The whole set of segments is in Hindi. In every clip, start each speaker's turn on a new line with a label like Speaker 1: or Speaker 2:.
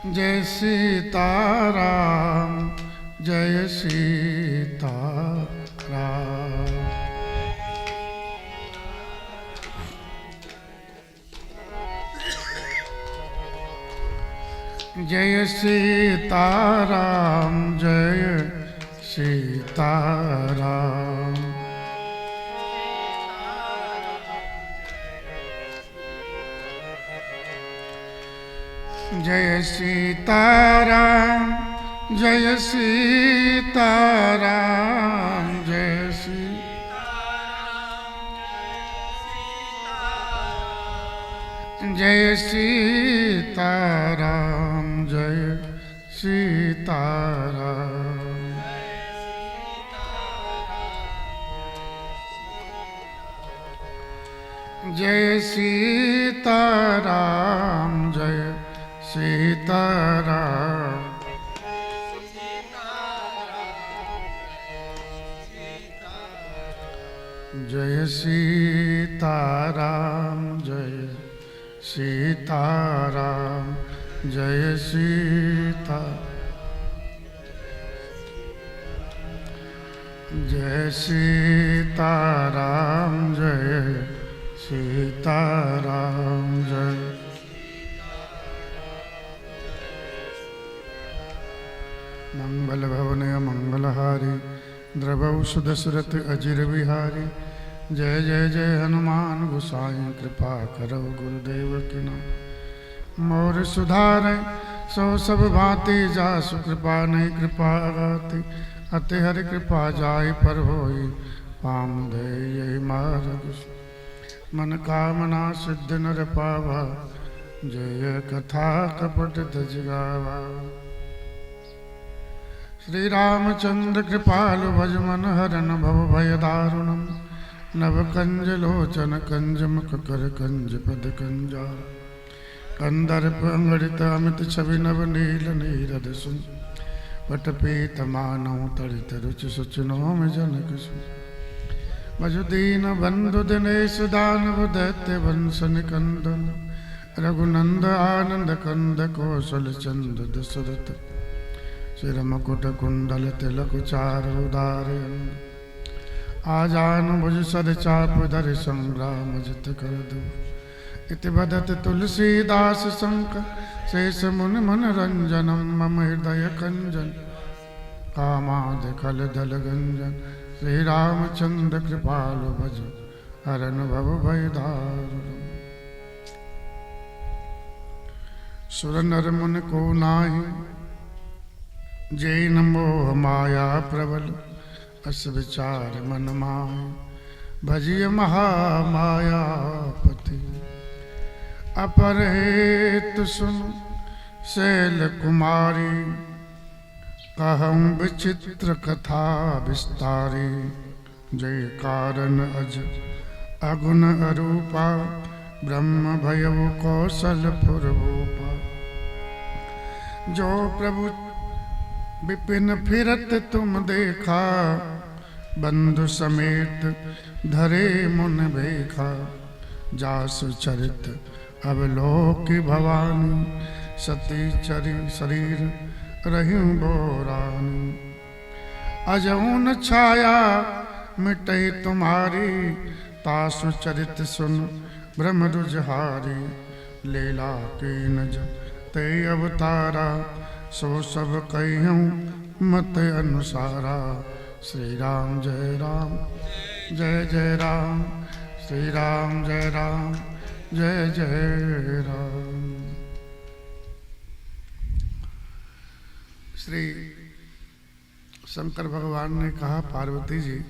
Speaker 1: जय सीताराम जय सीताराम। जय सीताराम जय सीताराम। जय सीताराम जय सीताराम जय जय सीताराम जय सीताराम। जय सीताराम जय सीताराम। जय सीताराम जय सीताराम जय सीता। जय सीताराम जय सीताराम जय। मंगल भवनय मंगलहारी द्रवौ सुदशरथ अजिर बिहारी। जय जय जय हनुमान गोसाई कृपा करो गुरुदेव की नाम। मोर सुधारै सो सब भांति जासु कृपा नहीं कृपा आती। अति हरि कृपा जाय पर होई पाम दे यही मार्ग। मन कामना सिद्ध नर पावा जय कथा कपट तज गावा। श्री रामचंद्र कृपालु भज मन हरन भव भय दारुणम। नव कंज लोचन कंज मुख कर कंज पद कंजा। कंदर्प अंगड़ित अमित छवि नव नील नीरद सुन। पट पीत मानव तड़ित रुचि सुचिनो में जनक सुन। भज दीन बंधु दिनेश दानव दैत्य वंश निकंदन। रघुनंद आनंद कंद कौशल चंद दशरथ। सिर मुकुट कुंडल तिलक चारु दारयन। आजान भुज सर चाप धर संग्राम जित कर दो। इति बदत तुलसीदास शंकर शेष मुनि मन रंजनम। मम हृदय कंजन कामाद खल दल गंजन। श्री रामचंद्र कृपालु भज हरन भव भय दारुणम। सुर नर मुनि को नाही जय मोह माया प्रबल। अस विचार मन माय भजिय महामायापति। अपर हेतु सुन शैल कुमारी। कहूँ विचित्र कथा विस्तारी। जय कारण अज अगुण अरूपा। ब्रह्म भयउ कौशलपुर भूपा। जो प्रभु विपिन फिरत तुम देखा। बंधु समेत धरे मुन भेखा। जासु चरित अवलोकि भवानी। सती चरि शरीर रहिं बोरानी। अजऊन छाया मिटै तुम्हारी। तासु चरित सुन ब्रह्म रुझहारी। लीला कीन ते अवतारा। सो सब कहूँ मत अनुसारा। श्री राम जय राम जय जय राम। श्री राम जय राम जय जय राम। श्री शंकर भगवान ने कहा पार्वती जी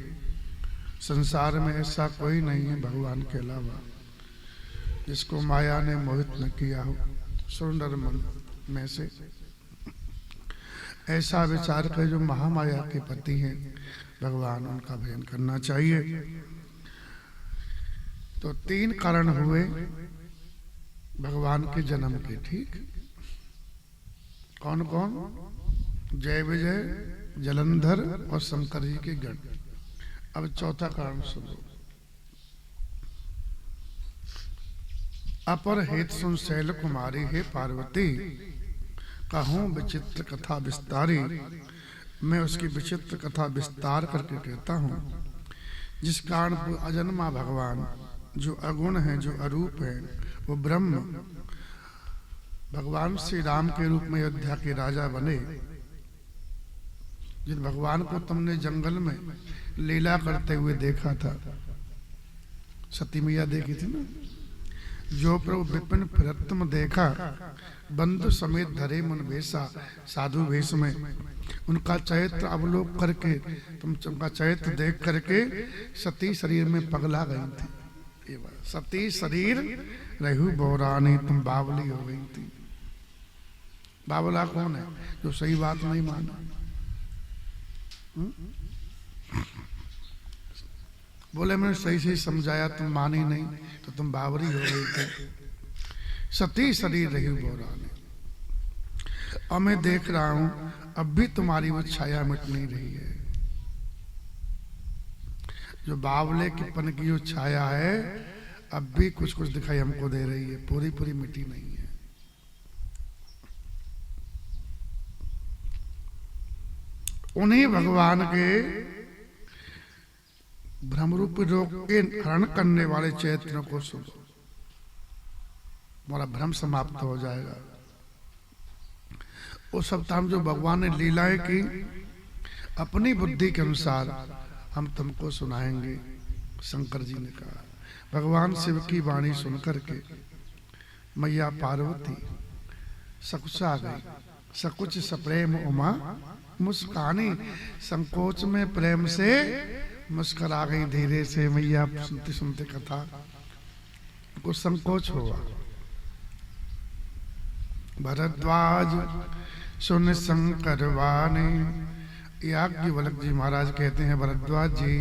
Speaker 1: संसार में ऐसा कोई नहीं है भगवान के अलावा जिसको माया ने मोहित न किया हो। सुंदर मन में से ऐसा विचार कर जो महामाया के पति हैं भगवान उनका भजन करना चाहिए। तो तीन कारण हुए भगवान के जन्म के। ठीक कौन कौन? जय विजय जलंधर और शंकर जी के गण। अब चौथा कारण सुनो। अपर हेत सुन शैल कुमारी है पार्वती। कहूँ विचित्र कथा विस्तारी, मैं उसकी विचित्र कथा विस्तार करके कहता हूँ। जिस कारण अजन्मा भगवान जो अगुण है, जो अरूप है, वो ब्रह्म भगवान श्री राम के रूप में अयोध्या के राजा बने। जिन भगवान को तुमने जंगल में लीला करते हुए देखा था, सती मैया देखी थी ना, जो प्रभु विपिन फिरत तुम देखा, बंधु समेत धरे मन वेशा, साधु वेश में। उनका चैत्र अवलोक करके, तुम उनका चैत्र देख करके सती शरीर में पगला गई थी। सती शरीर रहू बोरानी, तुम बावली हो गई थी। बावला कौन है? जो सही बात नहीं माना। बोले मैंने सही सही समझाया, तुम मानी नहीं, तो तुम बावरी हो गई थी। सती शरीर रही बोरानी। और मैं देख रहा हूं अब भी तुम्हारी वो छाया मिट नहीं रही है। जो बावले के पन की जो छाया है, अब भी कुछ कुछ दिखाई हमको दे रही है, पूरी पूरी मिटी नहीं है। उन्हीं भगवान के भ्रमरूपी रोग के हरण करने वाले चैत्र को सुनो, हमारा भ्रम समाप्त हो जाएगा। उस सप्ताह में जो भगवान ने लीलाएं की, अपनी बुद्धि के अनुसार हम तुमको सुनाएंगे। शंकर जी ने कहा। भगवान शिव की वाणी सुनकर के मैया पार्वती सकुचा गई। सकुच सप्रेम उमा मुस्कानी, संकोच में प्रेम से मुस्कुरा गई धीरे से। मैया सुनते सुनते कथा को संकोच हुआ। भरद्वाज सुन शंकर वाणी, याज्ञवल्क्य जी महाराज कहते हैं, भरद्वाज जी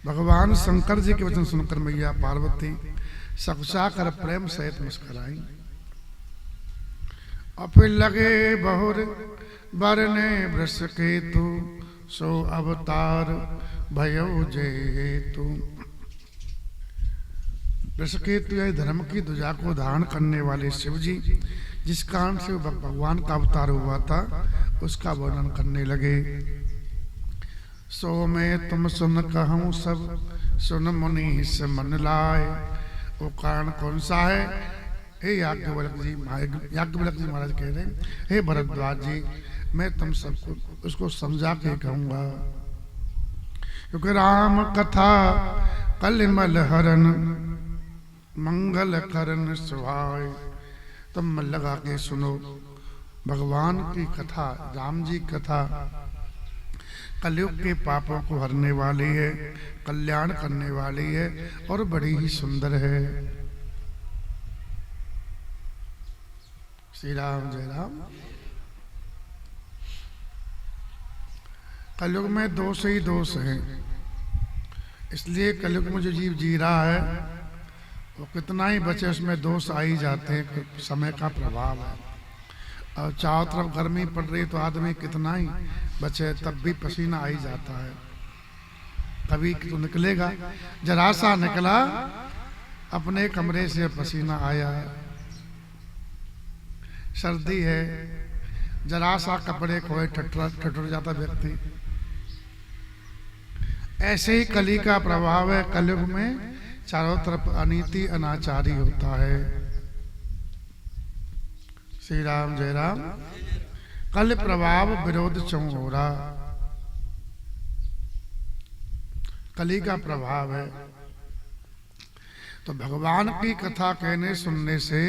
Speaker 1: भगवान शंकर जी के वचन सुनकर मैया पार्वती सकुचा कर प्रेम सहित मुस्कुराई। और फिर लगे बहुर बरने वृष केतु, सो अवतार भयो जय हेतु। वृषकेतु या धर्म की ध्वजा को धारण करने वाले शिव जी, जिस कारण से भगवान का अवतार हुआ था, उसका वर्णन करने लगे। सो मैं तुम सुन कहूँ सब, सुन मुनि से मन लाए। वो कारण कौन सा है? हे याज्ञवल्क्य जी महाराज कह रहे हैं, हे भरद्वाज जी, मैं तुम सबको उसको समझा के कहूंगा। क्योंकि राम कथा कलिमल हरण, मंगल करण सुहाय। तुम मन लगा के सुनो, भगवान की कथा, राम जी कथा कलयुग के पापों को हरने वाली है, कल्याण करने वाली है और बड़ी ही सुंदर है। श्री राम जय राम। कलयुग में दोष ही दोष हैं, इसलिए कलयुग में जो जीव जी रहा है वो कितना ही बचे उसमें दोष आ ही जाते हैं, समय का प्रभाव है। और चारों तरफ गर्मी पड़ रही तो आदमी कितना ही बचे तब भी पसीना आ ही जाता है। कभी तो निकलेगा, जरा सा निकला अपने कमरे से पसीना आया, सर्दी है जरा सा कपड़े खोए ठठुर जाता व्यक्ति। ऐसे ही कली का प्रभाव है, कलयुग में चारों तरफ अनीति अनाचारी होता है। श्री राम जय राम। कल प्रभाव विरोध चौं हो रहा, कली का प्रभाव है। तो भगवान की कथा कहने सुनने से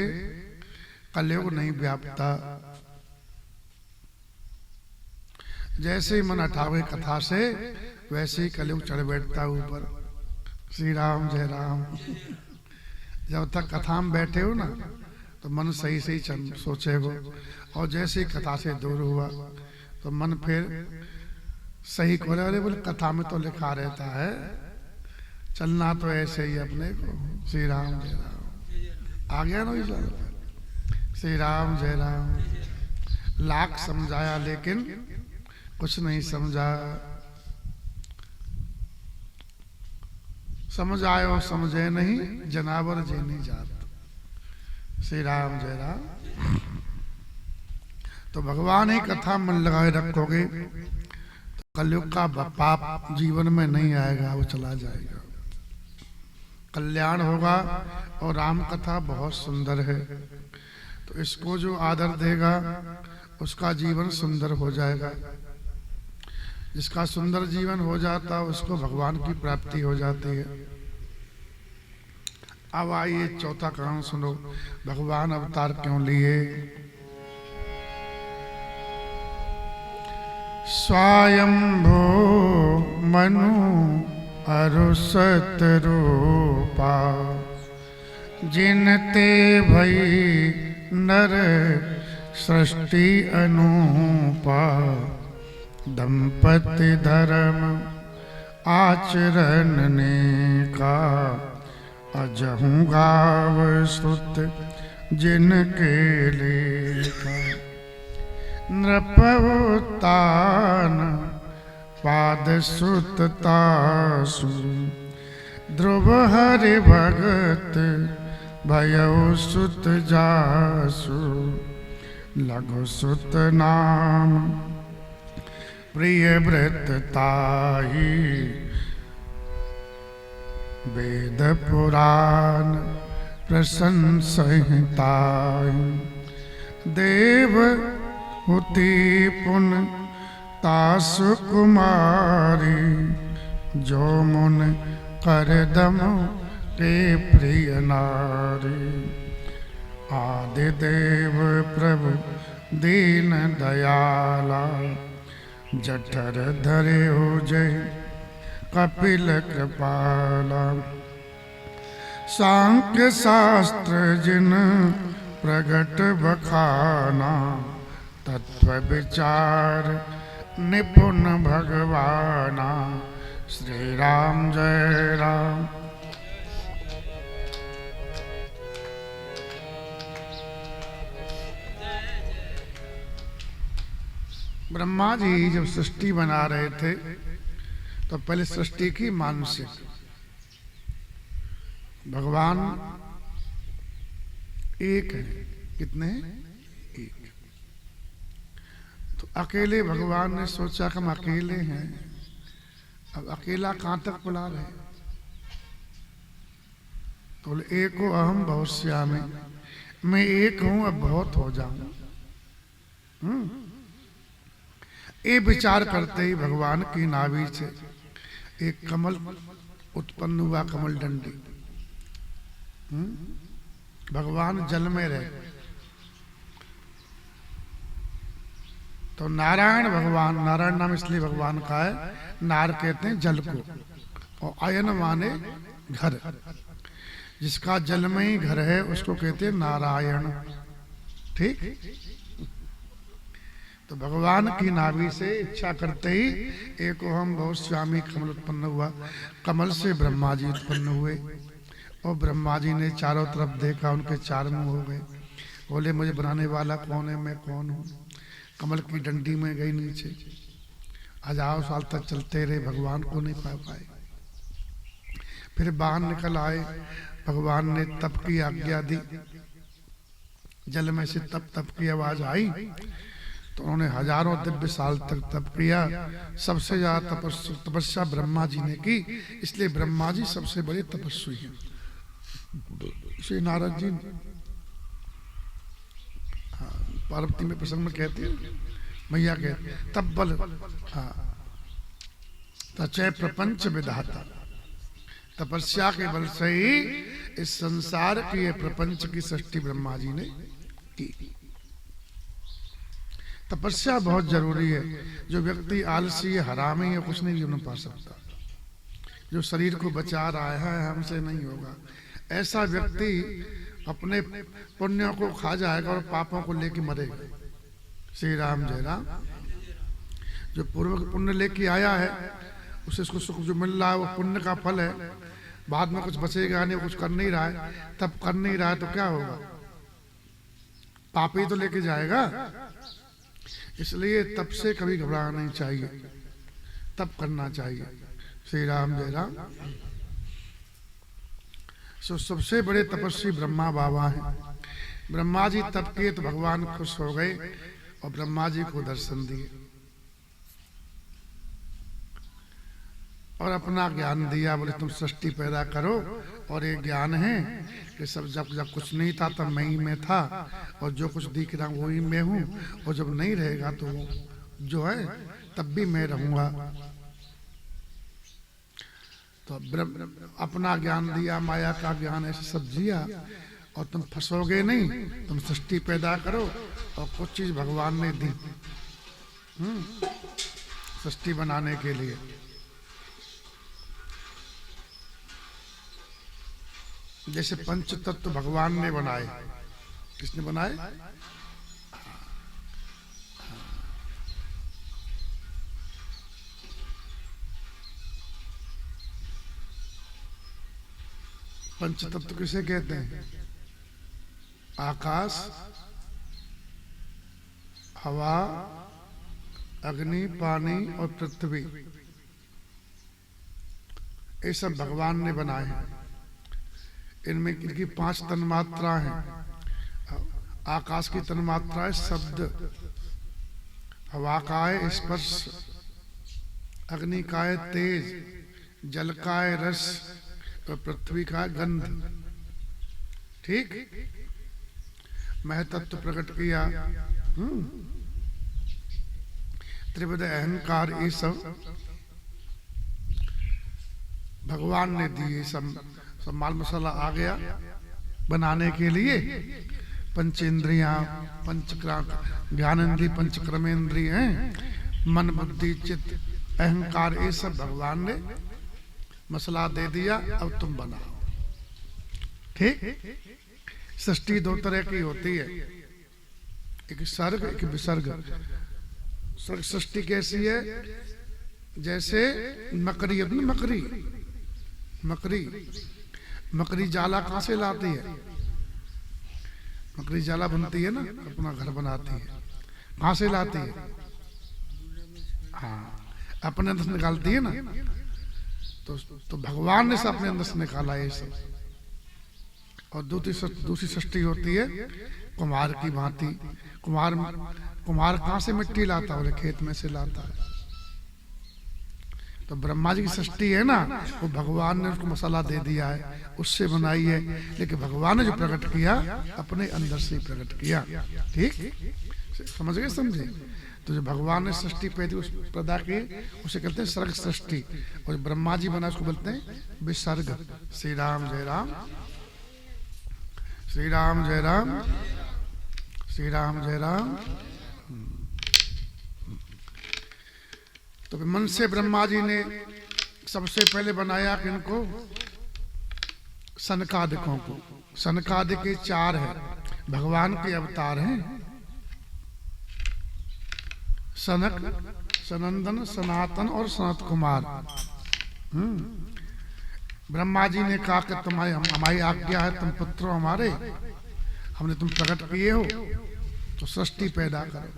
Speaker 1: कलयुग नहीं व्यापता। जैसे ही मन हटावे कथा से, वैसे ही कलयुग चढ़ बैठता ऊपर। श्री राम जय राम। जब तक कथा में बैठे हो ना, तो मन सही सही सोचेगो, और जैसे ही कथा से दूर हुआ तो मन फिर सही को, अरे बोले कथा में तो लिखा रहता है, चलना तो ऐसे ही अपने को। श्री राम जय राम। आ गया ना ये? श्री राम जय राम। लाख समझाया लेकिन कुछ नहीं समझा। समझ आयो समझे नहीं, जनावर जी नहीं जात। श्री राम जय राम। तो भगवान ही कथा मन लगाए रखोगे तो कलयुग का पाप जीवन में नहीं आएगा, वो चला जाएगा, कल्याण होगा। और राम कथा बहुत सुंदर है, तो इसको जो आदर देगा उसका जीवन सुंदर हो जाएगा। जिसका सुंदर जीवन हो जाता है उसको भगवान की प्राप्ति हो जाती है। अब आइए चौथा कारण सुनो, भगवान अवतार क्यों लिए। स्वयंभू मनु अरुसत रूपा, जिनते भई नर सृष्टि अनूपा, दंपति धर्म आचरण ने का, अजहु गाव सुत जिनके लेखा। नृपवतान पाद सुत तासु, ध्रुव हरि भगत भयउ सुत जासु। लघु सुत नाम प्रिय व्रत ताहि, वेद पुराण प्रशंसहि ताहि। देव हुति पुन तासु कुमारी, जो मुन करदम के प्रिय नारी। आदिदेव प्रभु दीन दयाला, जठर धरे हो जय कपिल कृपाला। सांख्य शास्त्र जिन प्रगट बखाना, तत्व विचार निपुण भगवाना। श्री राम जय राम। ब्रह्मा जी जब सृष्टि बना रहे थे तो पहले सृष्टि की मानसिक, भगवान एक है। कितने? एक। तो अकेले भगवान ने सोचा कि हम अकेले हैं, अब अकेला कहां तक बुला रहे। तो बोले एको अहम बहुश्यामि, मैं एक हूं अब बहुत हो जाऊं। ये विचार करते ही भगवान की नाभि से एक कमल उत्पन्न हुआ, कमल डंडी। भगवान जल में रहे। तो नारायण भगवान, नारायण नाम इसलिए भगवान का है, नार कहते हैं जल को, और आयन माने घर। जिसका जल में ही घर है उसको कहते हैं नारायण। ठीक। तो भगवान की नाभि से इच्छा करते ही एक हम बहुत स्वामी कमल उत्पन्न हुआ। कमल से ब्रह्मा जी उत्पन्न हुए और ब्रह्मा जी ने चारों तरफ देखा, उनके चार मुंह हो गए। बोले मुझे बनाने वाला कौन है, मैं कौन हूँ। कमल की डंडी में गई नीचे, 1000 साल तक चलते रहे, भगवान को नहीं पा पाए। फिर बाहर निकल आए, भगवान ने तप की आज्ञा दी। जल में से तप तप की आवाज आई तो उन्होंने हजारों दिव्य साल तक तप किया। सबसे ज्यादा तपस्या ब्रह्मा जी ने की, इसलिए ब्रह्मा जी सबसे बड़े तपस्वी हैं। श्री नारद जी पार्वती में प्रसंग में कहते हैं, मैया कहते तब बल तचय प्रपंच विधाता। तपस्या के बल से ही इस संसार की, ये प्रपंच की सृष्टि ब्रह्मा जी ने की। तपस्या बहुत जरूरी है। जो व्यक्ति आलसी है, हरामी है, कुछ नहीं जीवन पा सकता। जो शरीर को बचा रहा है हमसे नहीं होगा। ऐसा व्यक्ति अपने पुण्यों को खा जाएगा और पापों को लेके मरेगा। श्री राम जय राम। जो पूर्व पुण्य लेके आया है उसे इसको सुख जो मिल रहा है वो पुण्य का फल है। बाद में कुछ बचेगा नहीं, कुछ कर नहीं रहा है, तब कर नहीं रहा है तो क्या होगा, पाप ही तो लेके जाएगा। इसलिए तब से कभी घबराना नहीं चाहिए, तब करना चाहिए। श्री राम जय राम। सबसे बड़े तपस्वी ब्रह्मा बाबा हैं। ब्रह्मा जी तप किए तो भगवान खुश हो गए और ब्रह्मा जी को दर्शन दिए और अपना ज्ञान दिया। बोले तुम सृष्टि पैदा करो, और ये ज्ञान है कि सब जब जब कुछ नहीं था तब मैं ही में था, और जो कुछ दिख रहा हूँ वही मैं हूँ, और जब नहीं रहेगा तो वो जो है तब भी मैं रहूंगा। तो अपना ज्ञान दिया, माया का ज्ञान ऐसे सब जिया, और तुम फंसोगे नहीं। तुम सृष्टि पैदा करो, और कुछ चीज भगवान ने दी सृष्टि बनाने के लिए। जैसे पंच तत्व भगवान ने बनाए। किसने बनाए? पंच तत्व किसे कहते हैं? आकाश, हवा, अग्नि, पानी और पृथ्वी, ये सब भगवान ने बनाए हैं। इनमें इनकी 5 तन्मात्रा हैं। आकाश की तन्मात्रा है शब्द, हवा का है स्पर्श, अग्नि का है तेज, जल का है रस, और पृथ्वी का है गंध। ठीक, महतत्व प्रकट किया। त्रिविध अहंकार, ये सब भगवान ने दिए। सब माल मसाला आ गया बनाने के लिए। पंचेंद्रियां, ज्ञानेंद्रिय, पंच कर्मेंद्रिय हैं, मन बुद्धि चित्त अहंकार, ये सब भगवान ने मसला दे दिया। अब तुम बनाओ। ठीक, सृष्टि 2 तरह की होती है, एक सर्ग एक विसर्ग। सर्ग सृष्टि कैसी है? जैसे मकड़ी है ना, मकड़ी जाला कहाँ से लाती है? मकड़ी जाला बनती है ना, अपना घर बनाती है। कहाँ से लाती है? हाँ, अपने अंदर से निकालती है ना। तो भगवान ने सब अपने अंदर से निकाला ये सब। और दूसरी सृष्टि होती है कुम्हार की भांति। कुम्हार कहाँ से मिट्टी लाता है? बोले खेत में से लाता है। तो ब्रह्मा जी की सृष्टि है ना, वो भगवान ने उसको मसाला दे दिया है, उससे बनाई है। लेकिन भगवान ने जो प्रकट किया अपने अंदर से प्रकट किया। ठीक, समझ गए? समझे? तो जो भगवान ने सृष्टि पैदा की उसे कहते हैं सर्ग सृष्टि, और ब्रह्मा जी बना उसको बोलते हैं विसर्ग। श्री राम जय राम, श्री राम जय राम, श्री राम जय राम। तो मन से ब्रह्मा जी ने सबसे पहले बनाया किनको? सनकादिकों को। सनकादिक के 4 है, भगवान के अवतार हैं। सनक, सनंदन, सनातन और सनत कुमार। ब्रह्मा जी ने कहा कि तुम्हारी हमारी आज्ञा है, तुम पुत्र हो हमारे, हमने तुम प्रकट किए हो, तो सृष्टि पैदा करो,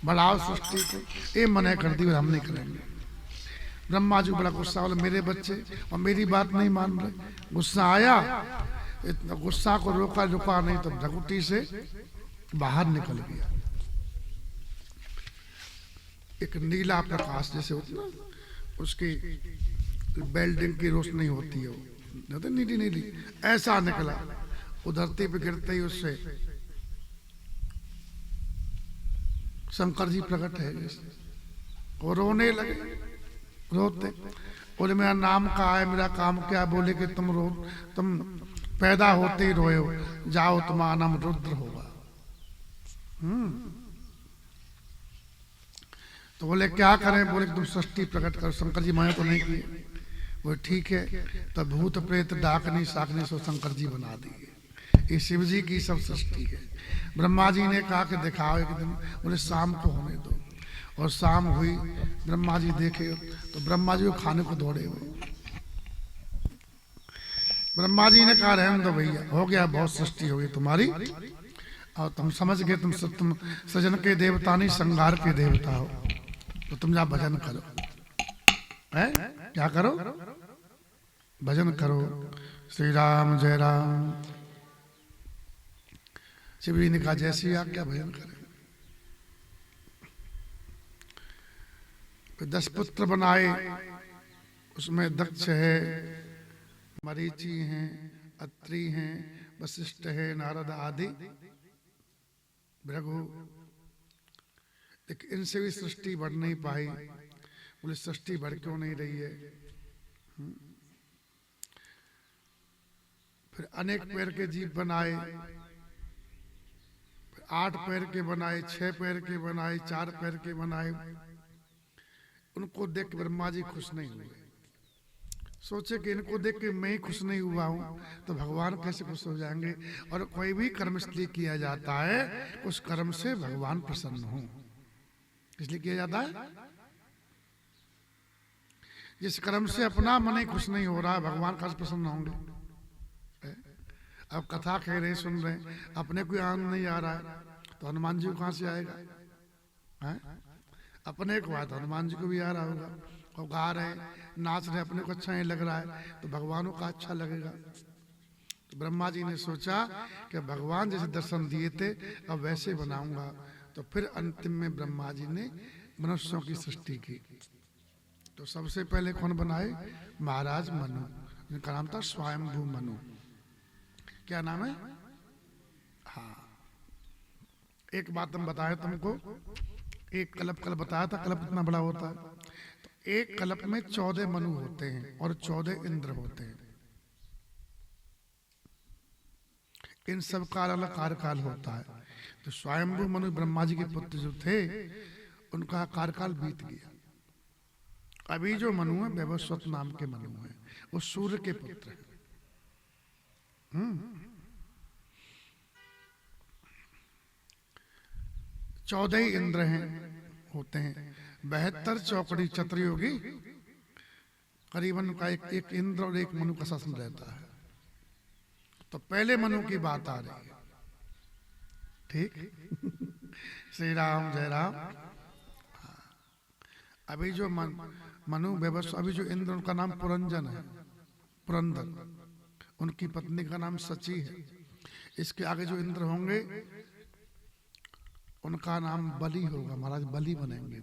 Speaker 1: बढ़ाओ सृष्टि को। ये मना कर दी, हम नहीं करेंगे। ब्रह्मा जी बड़ा गुस्सा, बोले मेरे बच्चे और मेरी बात नहीं मान रहे। गुस्सा आया, इतना गुस्सा को रुका नहीं, तो भ्रकुटी से बाहर निकल गया एक नीला प्रकाश, जैसे होता ना उसकी बिल्डिंग की रोशनी होती है, वो नीली नीली, ऐसा निकला। वो धरती पे गिरते ही उससे शंकर जी प्रकट है। वो रोने लगे, रोते। बोले मेरा नाम कहा है, मेरा काम क्या? बोले कि तुम पैदा होते ही रोए हो, जाओ तुम्हारा नाम रुद्र होगा। तो बोले क्या करें? बोले तुम सृष्टि प्रकट करो। शंकर जी माया तो नहीं किए। बोले ठीक है। तो भूत प्रेत डाकनी साकनी सो शंकर जी बना दिए। ये शिव जी की सब सृष्टि है। ब्रह्मा जी ने कहा कि दिखाओ एक दिन। बोले शाम को होने दो। और शाम हुई, ब्रह्मा जी देखे तो ब्रह्मा जी को खाने को दौड़े हुए। ब्रह्मा जी ने कहा रहने दो भैया, हो गया, बहुत सृष्टि हो गई तुम्हारी, और तुम समझ गए तुम सृजन के देवता नहीं, संहार के देवता हो। तो तुम जा भजन करो। है क्या करो? भजन करो। श्री राम जय राम। शिव जी ने कहा जैसी आज्ञा, भजन करें। फिर 10 पुत्र बनाए, उसमें दक्ष है, मरीचि हैं, अत्रि हैं, वशिष्ठ है, नारद आदि, भृगु। लेकिन इनसे भी सृष्टि बढ़ नहीं पाई। बोले सृष्टि बढ़ क्यों नहीं रही है? फिर अनेक पैर के जीव बनाए, 8 पैर के बनाए, 6 पैर के बनाए, 4 पैर के बनाए। उनको देख के ब्रह्मा जी खुश नहीं हुए। सोचे कि इनको देख के मैं ही खुश नहीं हुआ हूं तो भगवान कैसे खुश हो जाएंगे। और कोई भी कर्म इसलिए किया जाता है उस कर्म से भगवान प्रसन्न हो, इसलिए किया जाता है। जिस कर्म से अपना मन ही खुश नहीं हो रहा, भगवान कैसे प्रसन्न होंगे? अब कथा कह रहे सुन रहे, अपने कोई आनंद नहीं आ रहा है तो हनुमान जी को कहां से आएगा? अपने को आया तो हनुमान जी को भी आ रहा होगा। और गा रहे नाच रहे, अपने को अच्छा नहीं लग रहा है तो भगवानों का अच्छा लगेगा। तो ब्रह्मा जी ने सोचा कि भगवान जैसे दर्शन दिए थे अब वैसे बनाऊंगा। तो फिर अंतिम में ब्रह्मा जी ने मनुष्यों की सृष्टि की। तो सबसे पहले कौन बनाए? महाराज मनु, जिनका नाम था स्वयंभू मनु। क्या नाम है? हाँ, एक बात हम बताए तुमको, एक कल्प कल बताया था, कल्प कितना बड़ा होता है। तो एक कल्प में 14 मनु होते हैं और 14 इंद्र होते हैं। इन सब का अलग कार्यकाल होता है। तो स्वयंभू मनु ब्रह्मा जी के पुत्र जो थे उनका कार्यकाल बीत गया। अभी जो मनु है वैवस्वत नाम के मनु है, वो सूर्य के पुत्र है। 14 ही इंद्र हैं होते हैं। 72 चौकड़ी छत्रयोगी, करीबन का एक इंद्र और एक मनु का शासन रहता है। तो पहले मनु की बात आ रही है, ठीक? श्री राम जय राम। अभी जो मनु व्यवस्था, अभी जो इंद्र उनका नाम पुरंजन है, पुरंदर। उनकी पत्नी का नाम सची है। इसके आगे जो इंद्र होंगे उनका नाम बलि होगा, महाराज बलि बनेंगे।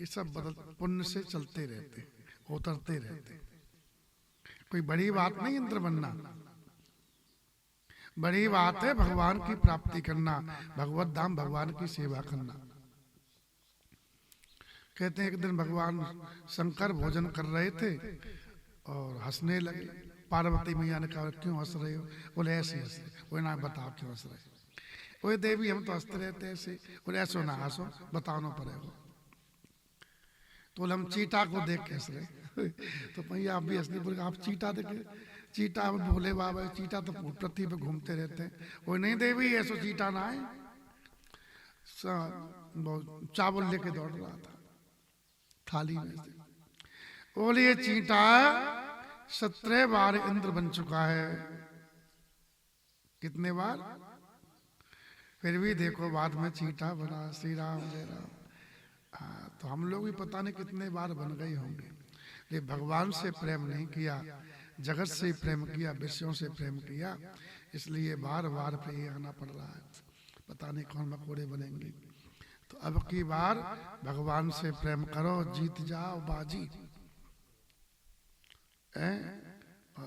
Speaker 1: ये सब बदल पुण्य से चलते रहते, उतरते रहते। कोई बड़ी बात नहीं इंद्र बनना, बड़ी बात है भगवान की प्राप्ति करना, भगवत धाम भगवान की सेवा करना। कहते हैं एक दिन भगवान शंकर भोजन कर रहे थे और हंसने लगे। पार्वती मैया ने कहा क्यों हंस रहे हो? बोले ऐसे हंस रहे। वो ना बताओ क्यों हंस रहे? वो देवी हम तो हंसते रहते ऐसे। बोले ऐसो ना हंसो, बताना पड़ेगा। तो बोले हम चीटा को देख के हंस रहे। तो मैया आप भी हंसने बोले आप चीटा देखे? चीटा भोले बाबा, चीटा तो पृथ्वी पे घूमते रहते हैं। वो नहीं देवी ऐसो चीटा ना है, चावल लेके दौड़ रहा था थाली में से। बोलिए चींटा 17 बार इंद्र बन चुका है। कितने बार? फिर भी देखो बाद में चींटा बना। श्री राम जय राम। तो हम लोग भी पता नहीं कितने बार बन गए होंगे, लेकिन भगवान से प्रेम नहीं किया, जगत से प्रेम किया, विषयों से प्रेम किया, इसलिए बार बार पे ये आना पड़ रहा है। पता नहीं कौन मकोड़े बनेंगे। तो अब की बार भगवान से प्रेम करो, जीत जाओ बाजी।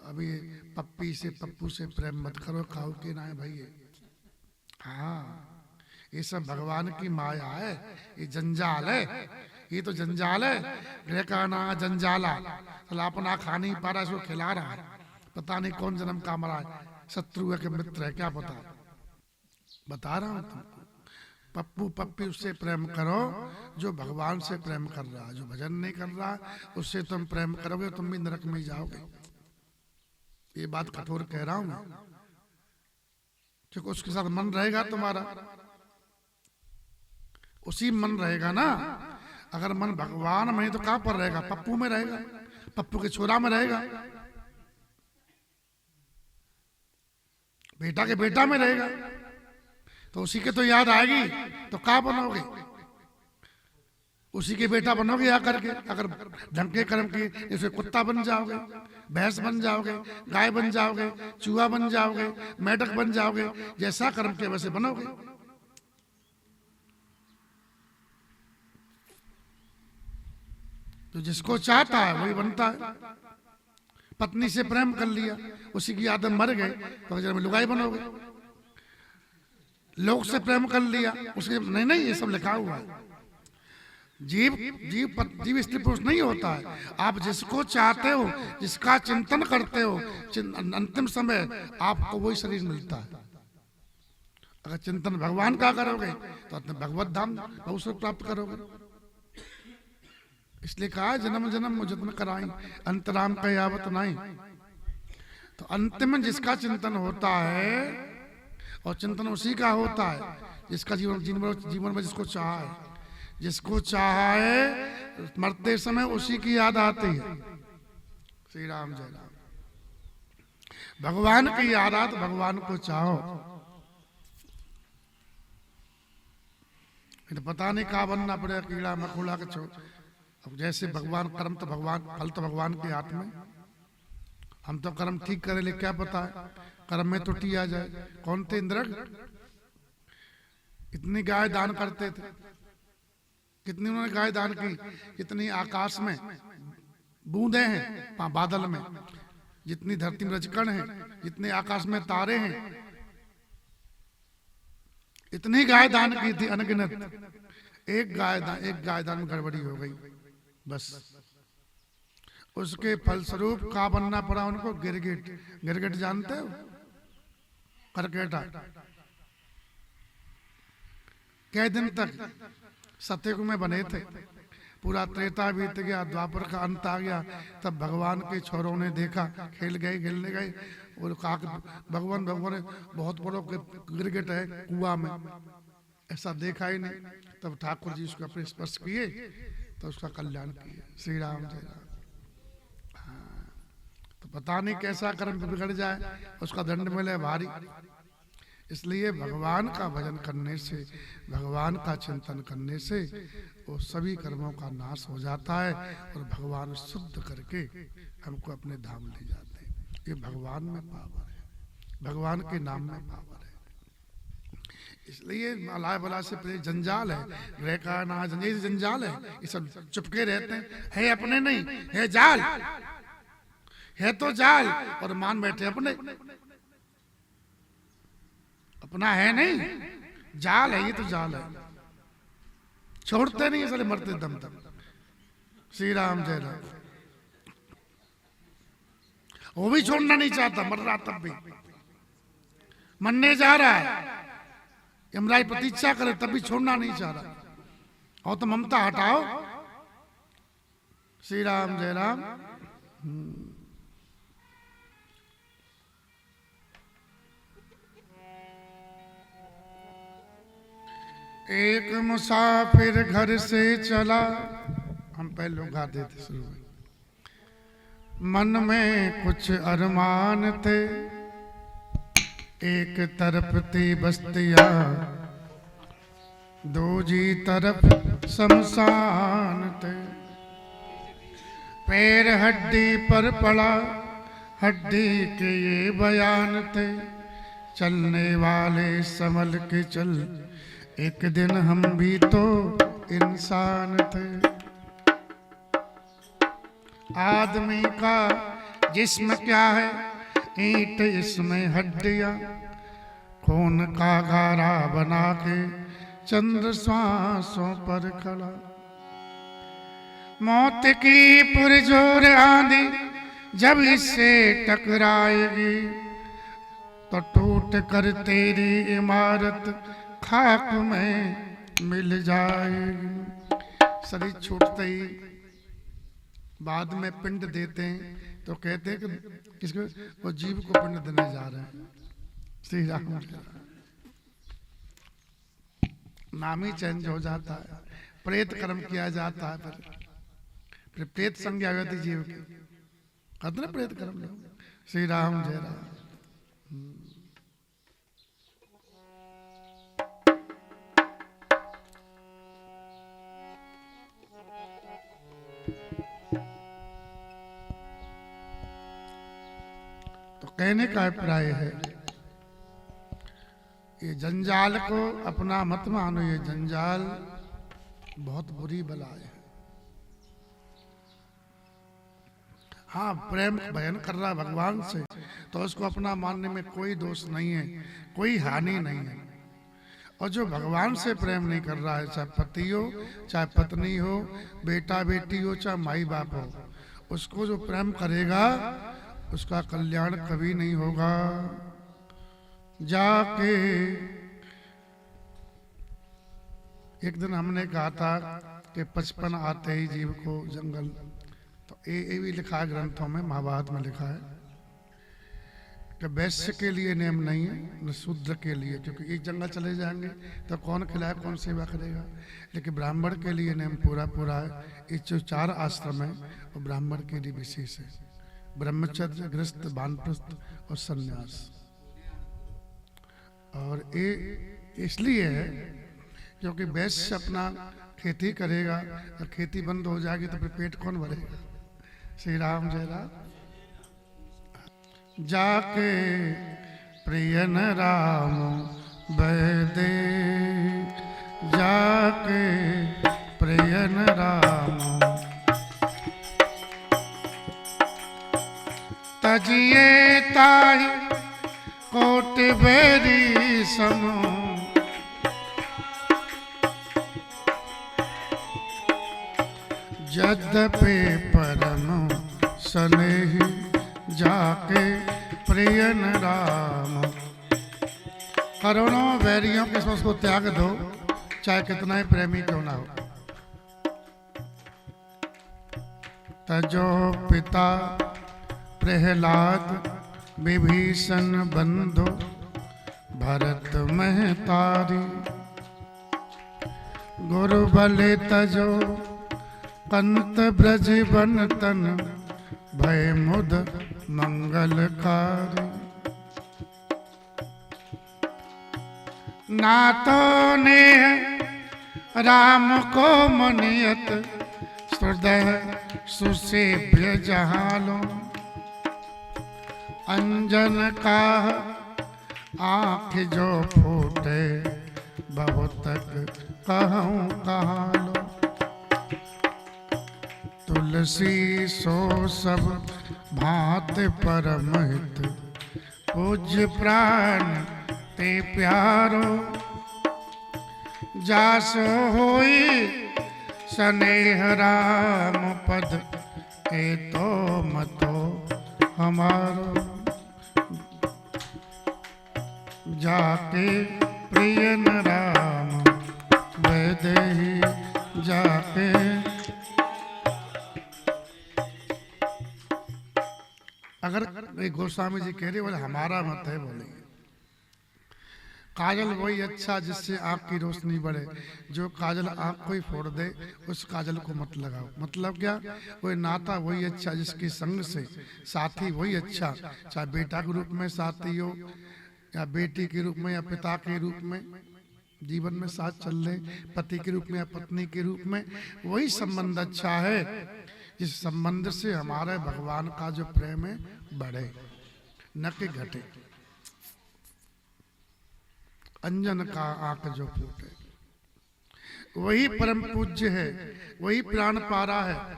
Speaker 1: अभी पप्पी से पप्पू से प्रेम मत करो, खाओ के ना है भाई। हाँ, ये सब भगवान की माया है, ये जंजाल है, ये तो जंजाल है। ग्रह का ना जंजाला, अपना खा नहीं पा रहा, इसको खिला रहा है। पता नहीं कौन जन्म का मरा है, शत्रु है कि मित्र है, क्या पता। बता रहा हूं तुमको, पप्पू पप्पी उससे प्रेम करो जो भगवान से प्रेम कर रहा है। जो भजन नहीं कर रहा उससे तुम प्रेम करोगे तुम भी नरक में ही जाओगे। ये बात कठोर कह रहा हूं मैं, क्योंकि उसके साथ मन रहेगा तुम्हारा, उसी मन रहेगा ना। अगर मन भगवान में तो कहां पर रहेगा? पप्पू में रहेगा, पप्पू के छोरा में रहेगा, बेटा के बेटा में रहेगा। तो उसी के तो याद आएगी तो क्या बनोगे? उसी के बेटा बनोगे आकर के। अगर ढंग के कर्म की, जैसे कुत्ता बन जाओगे, भैंस बन जाओगे, गाय बन जाओगे, चूहा बन जाओगे, मेढक बन जाओगे, जैसा कर्म के वैसे बनोगे। तो जिसको चाहता है वही बनता है। पत्नी से प्रेम कर लिया, उसी की आदत मर गए तो अगर में लुगाई बनोगे। लोग से प्रेम कर लिया, उसके नहीं नहीं, ये सब लिखा हुआ है। जीव जीव स्त्री पुरुष नहीं होता है। आप जिसको चाहते हो, जिसका चिंतन करते हो, अंतिम समय आपको वही शरीर मिलता है। अगर चिंतन भगवान का करोगे तो अपने भगवत धाम अवसर प्राप्त करोगे। इसलिए कहा जन्म जन्म मुझे कराई, अंतराम का यावत नहीं। तो अंतिम जिसका चिंतन होता है, और चिंतन उसी का होता है जिसका जीवन में जिसको चाहा है। जिसको चाहा है मरते समय उसी की याद आती है। श्री राम जय राम। भगवान की याद आत, भगवान को चाहो। तो पता नहीं कहा बनना पड़ेगा, कीड़ा मकोड़ा के छोड़। अब जैसे भगवान कर्म तो भगवान, फल तो भगवान के हाथ में। हम तो कर्म ठीक करे, ले क्या पता है कर्म में त्रुटि आ जाए। कौन थे इंद्र? इतनी गाय दान करते थे, कितनी उन्होंने गाय दान की। कितनी आकाश में बूंदे हैं बादल में, जितनी धरती में रजकण है, जितने आकाश में तारे हैं, इतनी गाय दान की थी अनगिनत। एक गाय दान में गड़बड़ी हो गई बस। उसके फलस्वरूप का बनना पड़ा उनको गिरगिट। गिरगिट जानते हो? करकेटा। कई दिन तक सतयुग में बने थे, पूरा त्रेता बीत गया, द्वापर का अंत आ गया। तब भगवान के छोरों ने देखा, खेलने गए और कहा भगवान बहुत बड़ो गिरगिट है कुआं में, ऐसा देखा ही नहीं। तब ठाकुर जी उसको अपने स्पर्श किए तो उसका कल्याण किया। श्री राम जय राम। तो पता नहीं कैसा कर्म बिगड़ जाए, उसका दंड मिले भारी। इसलिए भगवान का भजन करने से, भगवान का चिंतन करने से वो सभी कर्मों का नाश हो जाता है और भगवान शुद्ध करके हमको अपने धाम ले जाते हैं। ये भगवान में पावर है, भगवान के नाम में पावर है। इसलिए अलाय बला से पहले जंजाल है, ग्रह का ना जंजाल है। ये सब चुपके रहते हैं, है अपने नहीं, है जाल, है तो जाल और मान बैठे अपने। अपना है नहीं, जाल है, ये तो जाल है। छोड़ते नहीं सारे, मरते दम तक। श्री राम जय राम। वो भी छोड़ना नहीं चाहता, मर रहा तब भी, मरने जा रहा है, यमराज प्रतीक्षा करे तब भी छोड़ना नहीं चाह रहा। और तो ममता हटाओ। श्री राम जय राम। एक मुसाफिर घर से चला, हम पहले लोग गाते थे शुरू में। मन में कुछ अरमान थे, एक तरफ थी बस्तियां, दूजी तरफ शमशान थे। पैर हड्डी पर पड़ा, हड्डी के ये बयान थे, चलने वाले संभल के चल, एक दिन हम भी तो इंसान थे। आदमी का जिस्म क्या है, ईंट इसमें हड्डियां, खून का गारा बना के चंद्र श्वासों पर खड़ा। मौत की पुरजोर आंधी जब इससे टकराएगी, तो टूट कर तेरी इमारत खाक में मिल जाएगी। शरीर छूटते ही बाद में पिंड देते हैं, तो कहते हैं कि किसको, वो जीव को पिंड देने जा रहे हैं। श्री राम। नाम ही चेंज हो जाता है, प्रेत कर्म किया जाता है, फिर प्रेत संज्ञा होती जीव की। कहते ना प्रेत कर्म। श्री राम जय राम। कहने का अभिप्राय है, ये जंजाल को अपना मत मानो। ये जंजाल बहुत बुरी बला है। हाँ, प्रेम भजन कर रहा है भगवान से, तो उसको अपना मानने में कोई दोष नहीं है, कोई हानि नहीं है। और जो भगवान से प्रेम नहीं कर रहा है, चाहे पति हो, चाहे पत्नी हो, बेटा बेटी हो, चाहे माई बाप हो, उसको जो प्रेम करेगा उसका कल्याण कभी नहीं होगा। जाके एक दिन हमने कहा था कि 55 आते ही जीव को जंगल, तो ये भी लिखा है ग्रंथों में, महाभारत में लिखा है कि वैश्य के लिए नियम नहीं है न शूद्र के लिए, क्योंकि एक जंगल चले जाएंगे तो कौन खिलाए, कौन सेवा करेगा। लेकिन ब्राह्मण के लिए नियम पूरा पूरा है। ये जो 4 आश्रम है वो ब्राह्मण के लिए विशेष है, ब्रह्मचर्य, गृहस्थ, वानप्रस्थ और सन्यास। और ये इसलिए है क्योंकि वैश्य अपना खेती करेगा और खेती बंद हो जाएगी तो फिर पेट कौन भरेगा। श्री राम जय राम। जाके प्रियन राम बैदे, जाके प्रियन राम तजिए ताहि कोट बेरी समो, यद्यपि परम स्नेही जाके प्रियन राम। करोड़ों वैरियों के समझ को त्याग दो, चाहे कितना ही प्रेमी क्यों ना हो। तजो पिता प्रहलाद विभीषण बंधु भरत महतारी, गुरु बले तजो कंत ब्रज बन तन, भय मुद मंगलकारी। नातो ने राम को मनियत, हृदय सुसेव्य जहालो। अंजन का आँख जो फूटे, बहुत कहूँ कहालो। तुलसी सो सब भांत परम हित, पूज्य प्राण ते प्यारो। जासो होई स्नेह राम पद, ए तो मतो हमारो। जाके प्रियन राम बैदेही, जाके। अगर गोस्वामी जी कह रहे बोले हमारा मत है, बोले काजल वही अच्छा जिससे आँख की रोशनी बढ़े। जो काजल आँख को ही फोड़ दे उस काजल को मत लगाओ। मतलब क्या, कोई नाता वही अच्छा जिसके संग से, साथी वही अच्छा, चाहे बेटा के रूप में साथी हो या बेटी के रूप में या पिता के रूप में जीवन में साथ चल ले, पति के रूप में या पत्नी के रूप में, वही संबंध अच्छा है जिस संबंध से हमारे भगवान का जो प्रेम है बढ़े, न कि घटे। अंजन का आंख जो फूटे, वही परम पूज्य है, वही प्राण पारा है,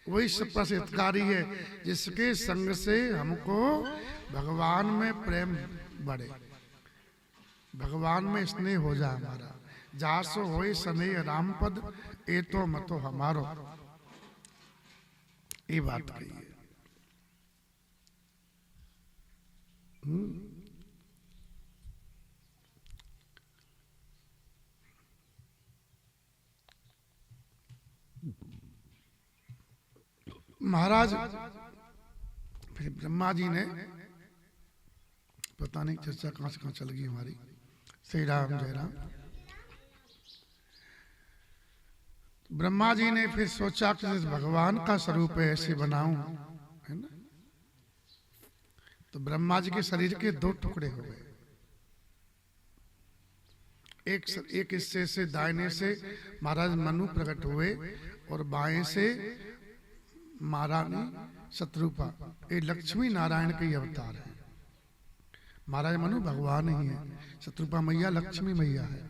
Speaker 1: वही प्रसिद्धकारी है जिसके संग से हमको भगवान में प्रेम बढ़े, भगवान में स्नेह हो जाए हमारा। जासो होई स्नेह राम पद, ए तो मतो हमारो। ये बात कही है। महाराज फिर ब्रह्मा जी ने, पता नहीं चर्चा कहां से कहां चल गई हमारी। श्री राम जय राम। ब्रह्मा जी ने फिर सोचा कि भगवान का स्वरूप ऐसे बनाऊं, है ना। तो ब्रह्मा जी के शरीर के 2 टुकड़े हो गए। एक हिस्से से दाहिने से महाराज मनु प्रकट हुए और बाएं से महारानी शत्रुपा। ये लक्ष्मी नारायण के अवतार है। महाराज मनु भगवान ही है, शत्रुपा मैया लक्ष्मी मैया है।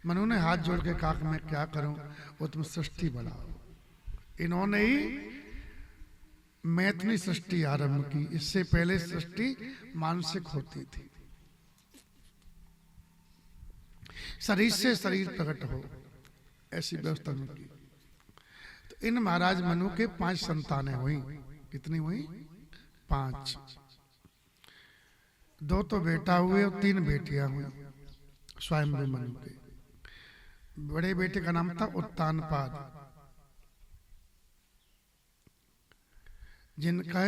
Speaker 1: मनु ने हाथ जोड़ के कहा कि मैं क्या करूं, वो तुम सृष्टि बढ़ाओ। इन्होंने ही मैथिली सृष्टि आरंभ की। इससे पहले सृष्टि मानसिक होती थी, शरीर से शरीर प्रकट हो, ऐसी व्यवस्था में की। तो इन महाराज मनु के 5 संतानें हुई। कितनी हुई? 5। 2 तो बेटा हुए और 3 बेटियां हुई स्वयं मनु के। बड़े बेटे का नाम था उत्तानपाद, जिनका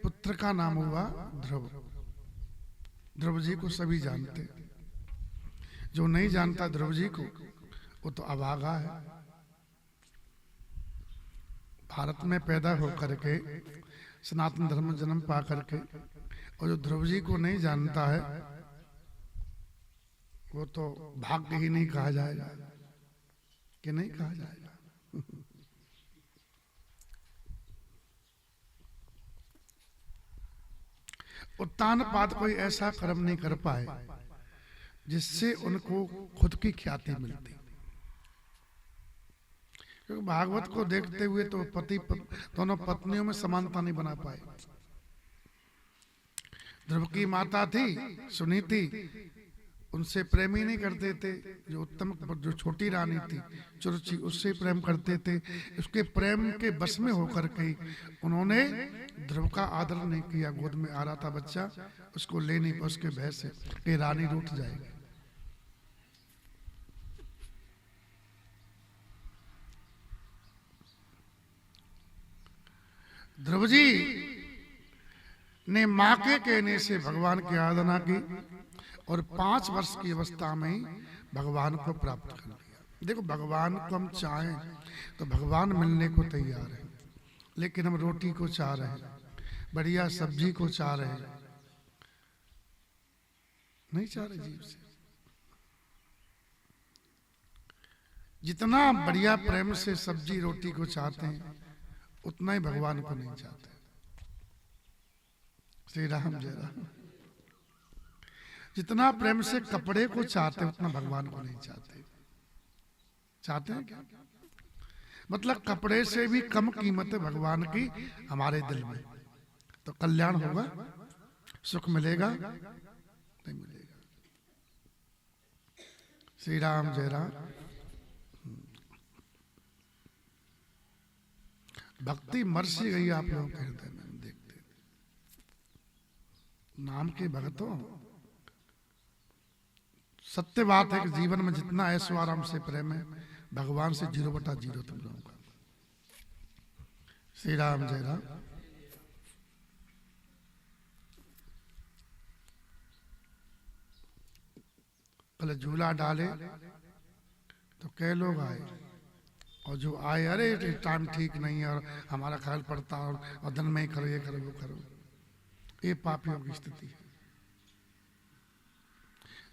Speaker 1: पुत्र का नाम हुआ ध्रुव। ध्रुव जी को सभी जानते, जो नहीं जानता ध्रुव जी को वो तो अभागा है। भारत में पैदा होकर के सनातन धर्म जन्म पा करके, और जो ध्रुव जी को नहीं जानता है वो तो भाग्य ही नहीं कहा जाएगा, कि नहीं कहा जाएगा। उत्तानपाद कोई ऐसा कर्म नहीं कर पाए जिससे उनको खुद की ख्याति मिलती। क्योंकि भागवत को देखते हुए तो दोनों पत्नियों में समानता नहीं बना पाए। ध्रुव की माता थी सुनीति, उनसे प्रेम ही नहीं करते थे। जो छोटी रानी थी चुरुचि, उससे प्रेम करते थे। उसके प्रेम के बस में होकर के उन्होंने ध्रुव का आदर नहीं किया। गोद में आ रहा था बच्चा, उसको ले नहीं, उसके भय से कि रानी रूठ जाएगी। ध्रुव जी ने मां के कहने से भगवान की आराधना की और 5 वर्ष की अवस्था में ही भगवान को प्राप्त कर लिया। देखो, भगवान को हम चाहें तो भगवान मिलने को तैयार है, लेकिन हम रोटी को चाह रहे हैं, बढ़िया सब्जी को चाह रहे हैं, नहीं चाह रहे जीव से। जितना बढ़िया प्रेम से सब्जी रोटी को चाहते हैं, उतना ही भगवान को नहीं चाहते। श्री राम जय राम। जितना प्रेम से कपड़े को चाहते, उतना भगवान को नहीं चाहते। चाहते हैं क्या? मतलब कपड़े से भी कम कीमत है भगवान की हमारे दिल में। तो कल्याण होगा, सुख मिलेगा, नहीं मिलेगा। श्री राम जय राम। भक्ति मरसी गई आप लोगों के हृदय में, देखते नाम के भक्तों। सत्य बात है कि जीवन में जितना ऐशो आराम से प्रेम है, भगवान से 0/0 तुम लोगों का। श्री राम जय राम। पहले झूला डाले तो कई लोग आए, और जो आए अरे टाइम ठीक नहीं है और हमारा ख्याल पड़ता और दिन में ही करो, ये करो वो करो। ये पापियों की स्थिति है।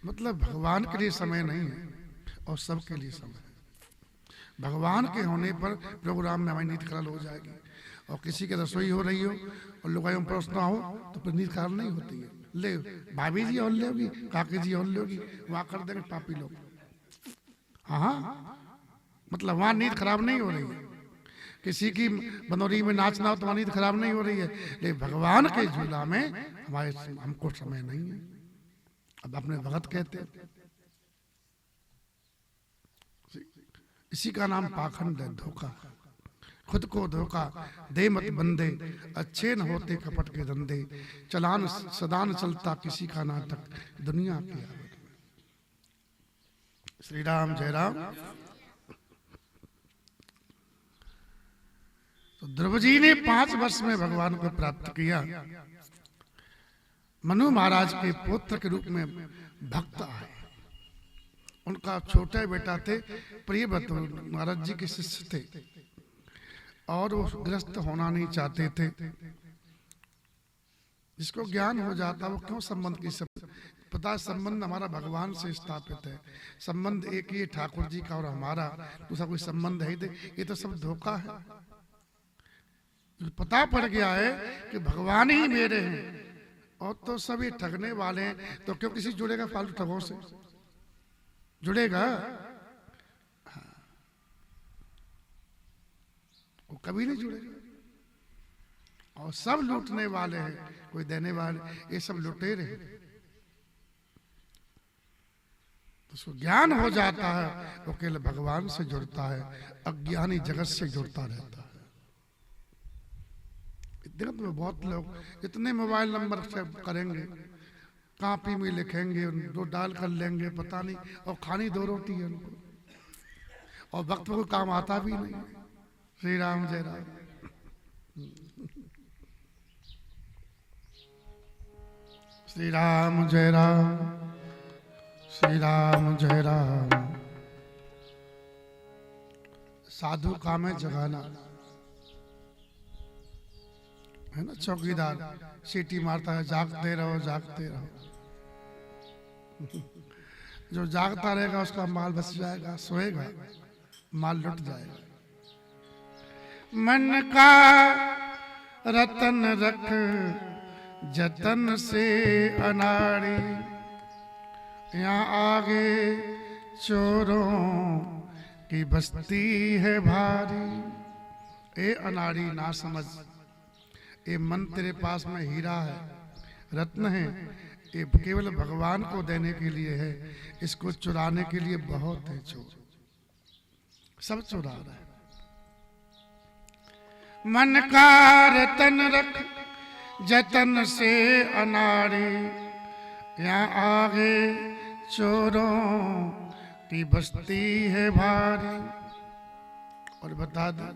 Speaker 1: मतलब भगवान के लिए समय नहीं है और सबके लिए समय है। भगवान के होने पर प्रोग्राम में हमारी नींद खराब हो जाएगी, और किसी की रसोई हो रही हो और लोग परोस ना हो तो फिर नींद खराब नहीं होती है। ले भाभी जी और लेगी, काकी जी और लेगी, वहां कर देंगे पापी लोग। हाँ, मतलब वहां नींद खराब नहीं हो रही है। किसी की बनोरी में नाचना हो तो वहां नींद खराब नहीं हो रही है, लेकिन भगवान के झूला में हमको समय नहीं है। अब अपने भगत कहते हैं, इसी का नाम पाखंड है, धोखा। खुद को धोखा दे मत बंदे, अच्छे न होते कपट के धंधे। चलान सदान चलता किसी का नाटक, दुनिया की आवत में। श्री राम जय राम। तो ध्रुव जी ने 5 वर्ष में भगवान को प्राप्त किया। मनु महाराज के पुत्र के रूप में भक्त आए। उनका छोटा बेटा थे प्रियव्रत, महाराज जी के शिष्य थे, और वो ग्रस्त होना नहीं चाहते थे। जिसको ज्ञान हो जाता वो क्यों संबंध की पता, संबंध हमारा भगवान से स्थापित है। संबंध एक ही ठाकुर जी का और हमारा, दूसरा कोई संबंध है ही। ये तो सब धोखा है। पता पड़ गया है कि भगवान ही मेरे हैं और तो सभी ठगने वाले हैं, तो क्यों किसी जुड़ेगा फालतू ठगों से? जुड़ेगा? वो कभी नहीं जुड़ेगा। और सब लूटने वाले हैं, कोई देने वाले, ये सब लुटेरे हैं। तो उसको ज्ञान हो जाता है, वो केवल भगवान से जुड़ता है, अज्ञानी जगत से जुड़ता रहता है। जगत में बहुत लोग इतने मोबाइल नंबर से करेंगे, कॉपी में लिखेंगे, दो डाल कर लेंगे, पता नहीं, और खानी दो रोटी है उनको, और वक्त को काम आता भी नहीं। श्री राम जय राम। श्री राम जय राम, श्री राम जय राम। साधु काम है जगाना, है ना? चौकीदार सीटी मारता है, जागते रहो जागते रहो। जो जागता रहेगा उसका माल बच जाएगा, सोएगा माल लुट जाएगा। मन का रतन रख जतन से अनाड़ी, यहाँ आगे चोरों की बस्ती है भारी। ए अनाड़ी ना समझ, ये मन तेरे पास में हीरा है, रत्न है, ये केवल भगवान को देने के लिए है, इसको चुराने के लिए बहुत है चोर, सब चुरा रहे हैं। मन का रतन रख जतन से अनाड़ी, यहाँ आगे चोरों की बस्ती है भारी। और बता दे,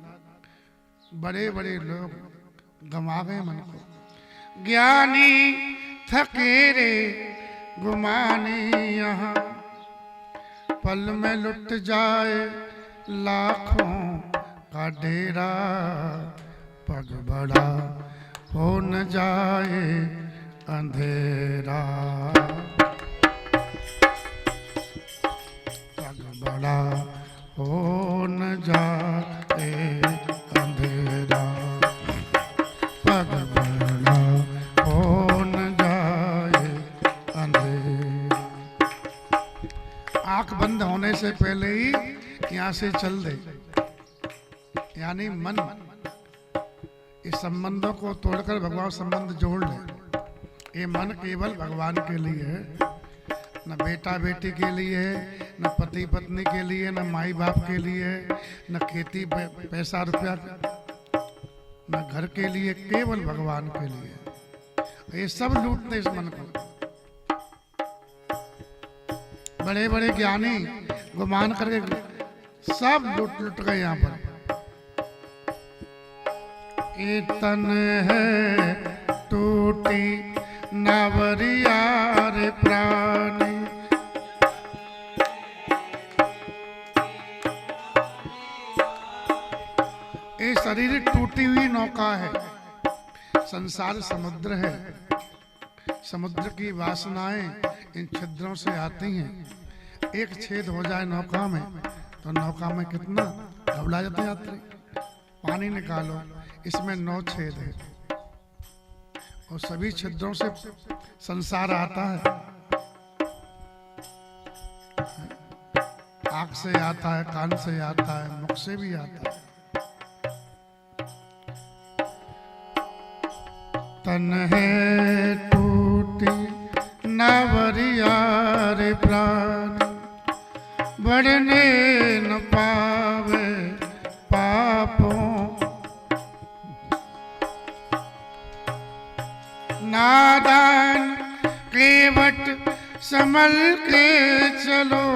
Speaker 1: बड़े बड़े लोग गमा गए मन को, ज्ञानी थकेरे गुमानी, यहाँ पल में लुट जाए लाखों का डेरा। पग बड़ा हो न जाए अंधेरा, पग बड़ा हो न जाए अंधेरा, पग बड़ा हो न जाए अंधेरा। आंख बंद होने से पहले ही यहाँ से चल दे, यानी मन इस संबंधों को तोड़कर भगवान संबंध जोड़ ले। ये मन केवल भगवान के लिए है, न बेटा बेटी के लिए है, न पति पत्नी के लिए, न माई बाप के लिए, न खेती पैसा रुपया, न घर के लिए, केवल भगवान के लिए। ये सब लूटते इस मन को। बड़े बड़े ज्ञानी गुमान करके सब लुट गए यहाँ पर। ये तन है टूटी नावरिया रे प्राणी, ये शरीर टूटी हुई नौका है, संसार समुद्र है, समुद्र की वासनाएं इन छिद्रों से आती हैं। एक छेद हो जाए नौका में तो नौका में कितना घबरा जाते यात्री। पानी निकालो, इसमें 9 छेद है, और सभी छिद्रों से संसार आता है। आँख से आता है, कान से आता है, मुख से भी आता है। तन है टूटी नावरिया रे प्राण, बढ़ने न पावे पापों, नादान केवट संभल के चलो,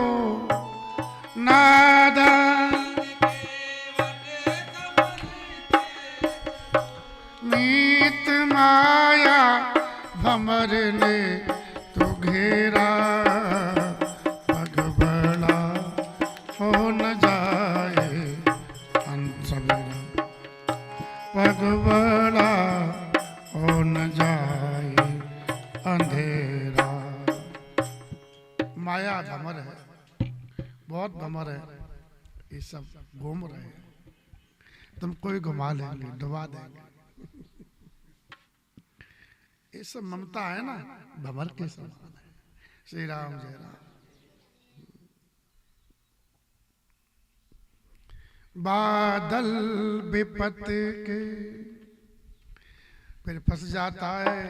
Speaker 1: नादान मीत माया भंवर ने तो घेरा, पग बड़ा हो न जाए सवेरा, पग बड़ा हो न जाए अंधेरा। माया भंवर है, बहुत भंवर है, ये सब घूम रहे हैं, तुमको भी घुमा लेंगे, डुबा देंगे। ये सब ममता है ना, भंवर के समान है। श्री राम जय राम। बादल विपत के, फिर फंस जाता है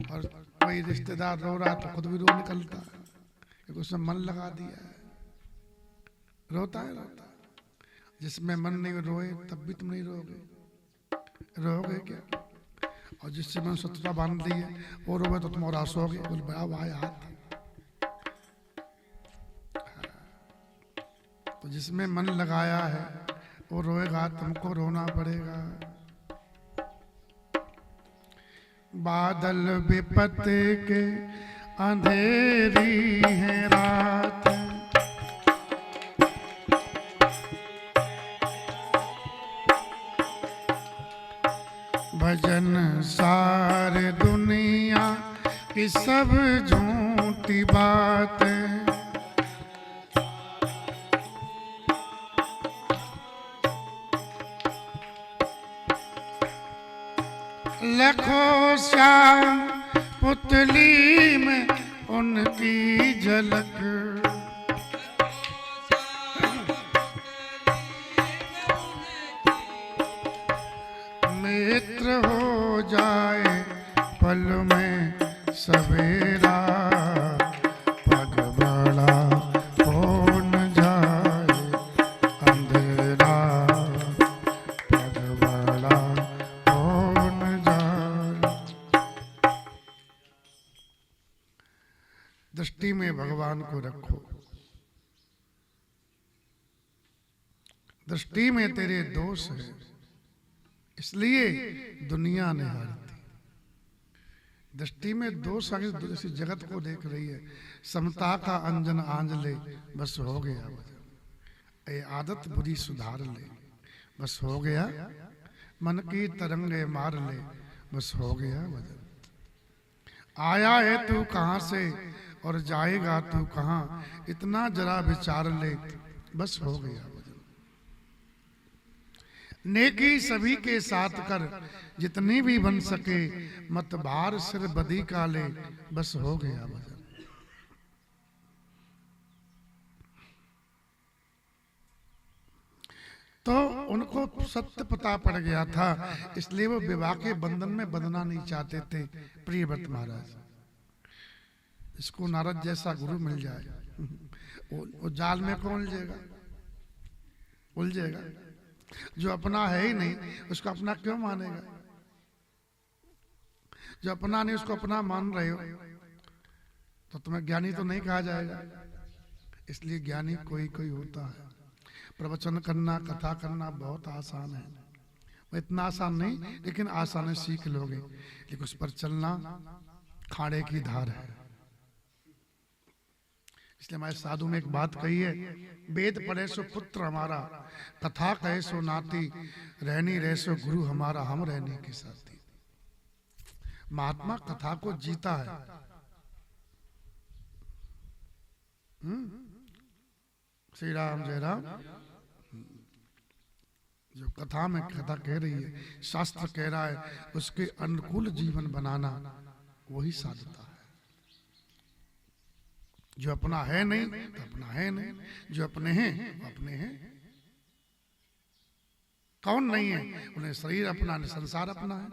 Speaker 1: और कोई रिश्तेदार रो रहा तो खुद भी रो निकलता है क्योंकि उसने मन लगा दिया है। रोता है रोता है। जिसमें मन नहीं रोए तब भी तुम नहीं रोगे, रोगे क्या? और जिससे मैंने शत्रुता बांध दी है वो रोगे तो तुम और हंसोगे, बोल बड़ा भाई हाथ। तो जिसमें मन लगाया है वो रोएगा, तुमको रोना पड़ेगा। बादल विपत के अंधेरी है रात, भजन सारे दुनिया की सब झूठी बात। लखो श्याम पुतली में उनकी झलक, मित्र हो जाए पल में सवेरा, पग बड़ा हो न जाए अंधेरा, पग बड़ा हो न जाए। दृष्टि में भगवान को रखो, दृष्टि में तेरे दोष है इसलिए दुनिया ने हारती। दृष्टि में दोष आगे जैसी जगत को देख रही है, समता का अंजन आंज ले बस हो गया। ए आदत बुरी सुधार ले बस हो गया, मन की तरंगे मार ले बस हो गया। आया है तू कहां से और जाएगा तू कहां, इतना जरा विचार ले बस हो गया। नेकी सभी के साथ कर जितनी भी बन सके, मत बार सिर बदी का ले बस हो गया भजन। तो उनको सत्य पता पड़ गया था, इसलिए वो विवाह के बंधन में बंधना नहीं चाहते थे। प्रियव्रत महाराज, इसको नारद जैसा गुरु मिल जाए वो जाल में कौन उलझेगा? उलझेगा। जो अपना है ही नहीं उसको अपना क्यों मानेगा? जो अपना नहीं उसको अपना मान रहे हो तो तुम्हें ज्ञानी तो नहीं कहा जाएगा। इसलिए ज्ञानी कोई कोई होता है। प्रवचन करना, कथा करना बहुत आसान है, वो इतना आसान नहीं लेकिन आसान है, सीख लोगे। लेकिन उस पर चलना खाड़े की धार है। इसलिए हमारे साधु में एक बात कही है, वेद पढ़े सो पुत्र हमारा, कथा कहे सो नाती, रहनी रहे सो गुरु हमारा, हम रहने के साथी। महात्मा कथा को जीता है। श्री राम जय राम। जो कथा में कथा कह रही है, शास्त्र कह रहा है, उसके अनुकूल जीवन बनाना वही साधता है। जो अपना है नहीं तो अपना है नहीं, जो अपने हैं अपने हैं। कौन नहीं है? उन्हें शरीर अपना, संसार अपना है।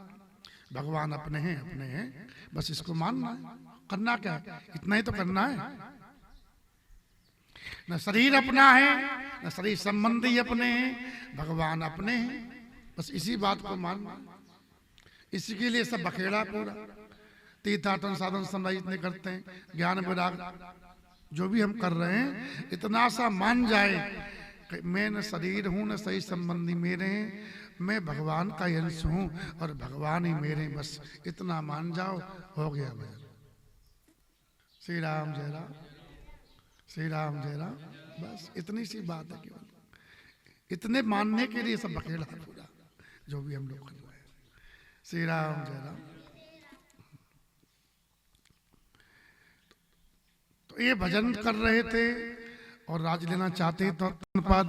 Speaker 1: भगवान अपने हैं, बस इसको मानना है। करना क्या है? इतना ही तो करना है। न शरीर अपना है, न शरीर संबंधी अपने हैं, भगवान अपने हैं। बस इसी बात को मानना। इसी के लिए सब बखेड़ा पूरा तीर्थाटन साधन संदाई इतने करते हैं, ज्ञान विराग जो भी हम कर रहे हैं, इतना सा मान जाए कि मैं न शरीर हूं न सही संबंधी मेरे हैं, मैं भगवान का अंश हूं और भगवान ही मेरे। बस इतना मान जाओ, हो गया भजन। श्री राम जय राम, श्री राम जय राम। बस इतनी सी बात है केवल। इतने मानने के लिए सब बखेड़ा पूरा जो भी हम लोग कर रहे हैं। श्री राम जय राम। तो ये भजन कर रहे थे और राज लेना चाहते तो पद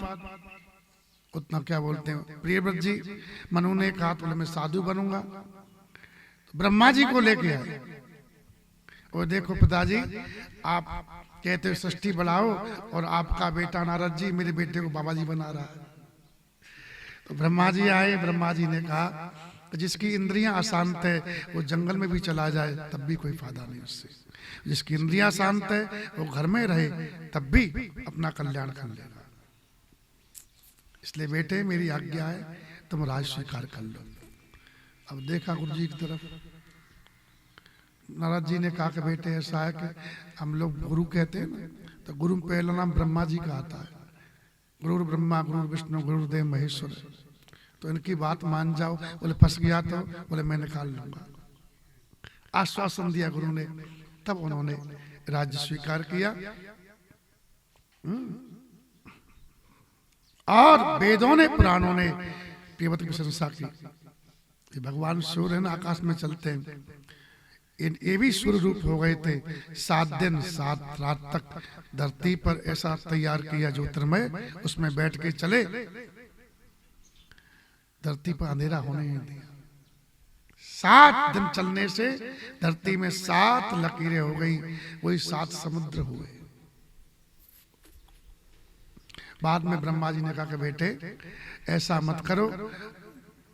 Speaker 1: उतना क्या बोलते हैं प्रियव्रत जी। मनु ने कहा तो मैं साधु बनूंगा, तो ब्रह्मा जी को लेके आए। और देखो पिताजी, आप कहते हो षष्ठी बढ़ाओ और आपका बेटा नारद जी मेरे बेटे को बाबा जी बना रहा है। तो ब्रह्मा जी आए, ब्रह्मा जी ने कहा जिसकी इंद्रियां अशांत है वो जंगल में भी चला जाए तब भी कोई फायदा नहीं उससे, जिसकी इंद्रियां शांत है वो घर में रहे तब भी अपना कल्याण कर लेगा। इसलिए बेटे मेरी आज्ञा है तुम राज स्वीकार कर लो। अब देखा गुरु जी की तरफ, नारद जी ने कहा कि बेटे ऐसा है कि हम लोग गुरु कहते हैं ना, तो गुरु में पहला नाम ब्रह्मा जी का आता है, गुरु ब्रह्मा गुरु विष्णु गुरुदेव महेश्वर, तो इनकी बात मान जाओ। बोले फंस गया तो बोले मैं निकाल लूंगा। आश्वासन दिया गुरु ने, तब उन्होंने राज्य स्वीकार किया। और वेदों ने पुराणों ने प्रियव्रत की प्रशंसा की। भगवान सूर्य है ना, आकाश में चलते हैं, ये भी सूर्य रूप हो गए थे। 7 दिन 7 रात तक धरती पर ऐसा तैयार किया ज्योतिर्मय, उसमें बैठ के चले, धरती पर अंधेरा होने नहीं दिया। 7 दिन चलने से धरती में 7 लकीरें हो गई, वही 7 समुद्र हुए। बाद में ब्रह्मा जी ने कहा कि बेटे ऐसा मत करो,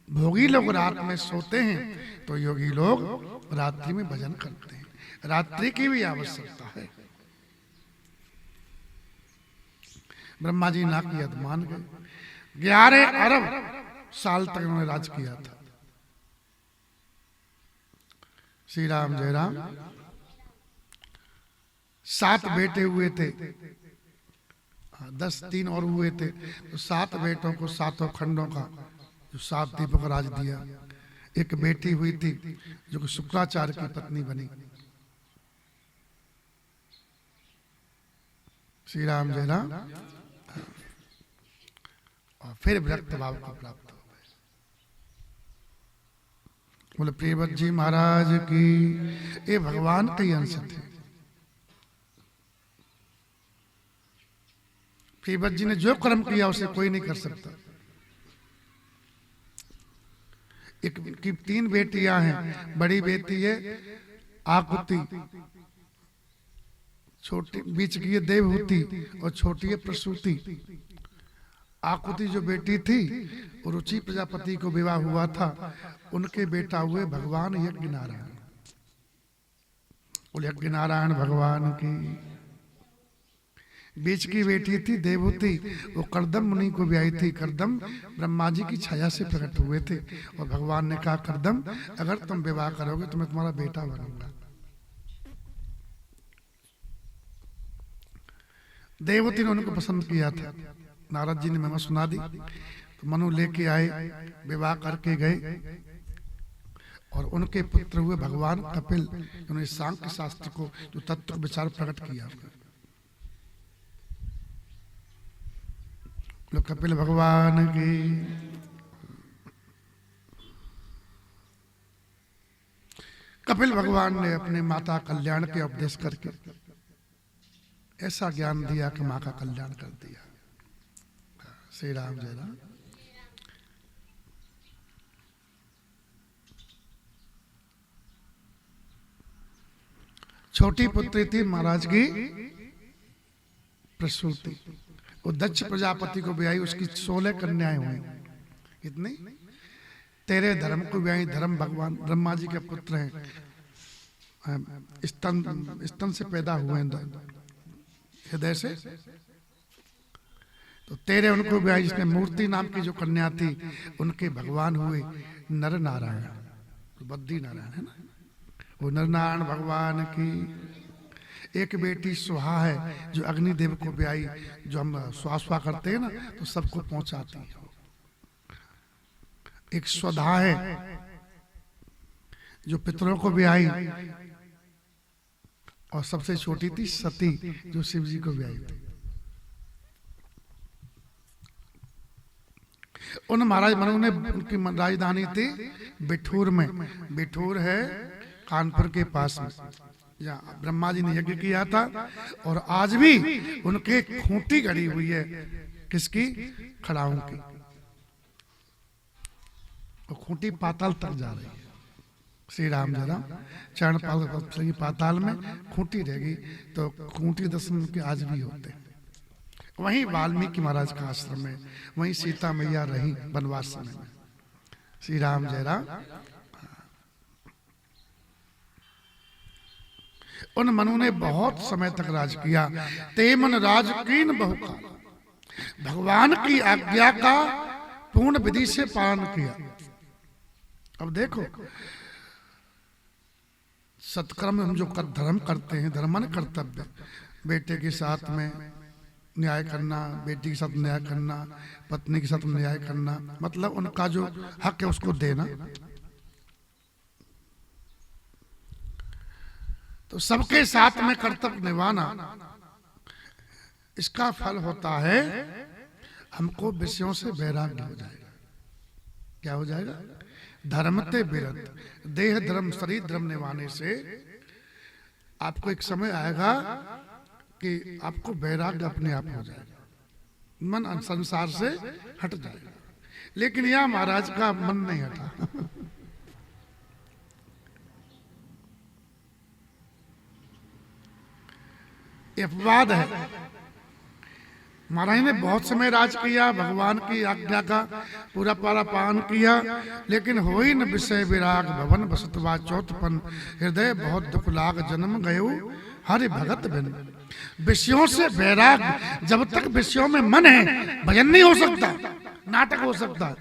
Speaker 1: भोगी लोग रात में सोते हैं तो योगी लोग रात्रि में भजन करते हैं, रात्रि की भी आवश्यकता है। ब्रह्मा जी नाक की यद मान गए। 11 अरब साल तक उन्होंने राज किया था। श्री राम जय राम। 7 बेटे हुए थे, 10 3 और हुए थे, तो 7 बेटों को 7 खंडों का जो 7 द्वीपों का राज दिया। एक बेटी हुई थी जो कि शुक्राचार्य की पत्नी बनी। श्री राम जय राम। और फिर विरक्त भाव को प्राप्त हो गए। बोले प्रियव्रत जी महाराज की, ये भगवान के अंश थे। प्रियव्रत जी ने जो कर्म किया उसे कोई नहीं कर सकता। एक की 3 बेटियां हैं, बड़ी बेटी है आकुति, छोटी बीच की है देवहूति और छोटी है प्रसूति। आकुति जो बेटी थी रुचि प्रजापति को विवाह हुआ था, उनके बेटा हुए भगवान यज्ञ नारायण। बोले यज्ञ नारायण भगवान की। बीच की बेटी थी देवहूति, वो करदम मुनि को ब्याही थी। करदम ब्रह्मा जी की छाया से प्रकट हुए थे और भगवान ने कहा करदम अगर तुम विवाह करोगे तो मैं तुम्हारा बेटा बनूंगा। देवहूति ने उनको पसंद किया था। नारद जी ने महिमा सुना दी तो मनु लेके आए, विवाह करके गए और उनके पुत्र हुए भगवान कपिल। उन्होंने सांख्य शास्त्र को जो तत्व विचार प्रकट किया। लोग कपिल भगवान की। कपिल भगवान ने अपने माता कल्याण के उपदेश करके ऐसा ज्ञान दिया कि मां का कल्याण कर दिया। श्री राम जय राम। छोटी पुत्री थी महाराज की प्रसूति, वो दक्ष प्रजापति को ब्याही, उसकी 16 कन्याएं हुई। कितनी? 13 धर्म को ब्याही। धर्म भगवान ब्रह्मा जी के पुत्र हैं, स्तन से पैदा हुए हैं, हृदय से। तो 13 उनको ब्याही, जिसमें मूर्ति नाम की जो कन्या थी उनके भगवान हुए नर नारायण, बद्री नारायण है ना, वो नर नारायण भगवान की। एक बेटी सुहा है जो अग्निदेव को ब्याही, जो हम स्वास्वा करते हैं ना तो सबको पहुंचाती है। एक स्वधा है जो पितरों को ब्याही, और सबसे छोटी थी सती जो शिव जी को ब्याही थी। उन महाराज मनु ने, उनकी राजधानी थी बिठूर में। बिठूर है कानपुर के पास में, जहाँ ब्रह्मा जी ने यज्ञ किया था। और आज भी उनके खूंटी गड़ी हुई है, किसकी? खड़ाऊं की। वो खूंटी पाताल तक जा रही है। श्री राम जय राम। चरण पाताल में खूंटी रहेगी, तो खूंटी दर्शन के आज भी होते हैं। वहीं वाल्मीकि महाराज का आश्रम है, वहीं सीता मैया रही वनवास समय में। श्री राम जय राम। उन मनु ने बहुत समय तक राज किया। ते मन राज कीन बहुकाल, भगवान की आज्ञा का पूर्ण विधि से पालन किया। अब देखो, सत्कर्म हम जो धर्म करते हैं, धर्मन कर्तव्य, बेटे के साथ में न्याय करना, बेटी के साथ न्याय करना, पत्नी के साथ न्याय करना, मतलब उनका जो हक है उसको देना। तो सबके साथ में कर्तव्य निभाना, इसका फल होता है हमको विषयों से वैराग्य हो जाएगा। क्या हो जाएगा? धर्मते विरत, देह धर्म शरीर धर्म निभाने से आपको एक समय आएगा कि आपको वैराग्य अपने आप हो जाएगा, मन संसार से हट जाएगा। लेकिन यह महाराज का मन नहीं हटा। अपवाद है। महाराज ने बहुत समय राज किया, भगवान की आज्ञा का पूरा पालन किया, लेकिन हो ही न विषय विराग भवन बसतवा चौथपन, हृदय बहुत दुख लाग जन्म गयो हरि भगत बिन। विषयों से वैराग, जब तक विषयों में मन है भजन नहीं हो सकता, नाटक हो सकता है।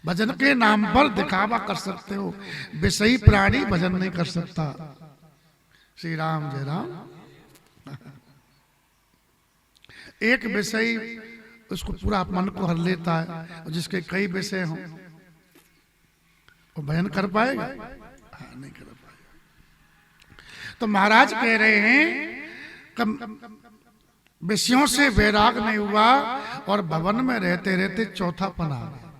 Speaker 1: भजन के नाम पर दिखावा कर सकते हो, विषयी प्राणी भजन नहीं कर सकता। श्री राम जय राम। एक विषय उसको पूरा मन को हर लेता है, और जिसके कई विषय हों वो भजन कर पाएगा? हाँ, नहीं कर पाएगा। तो महाराज कह रहे हैं विषयों से वैराग नहीं हुआ और भवन में रहते रहते चौथापन आ गया।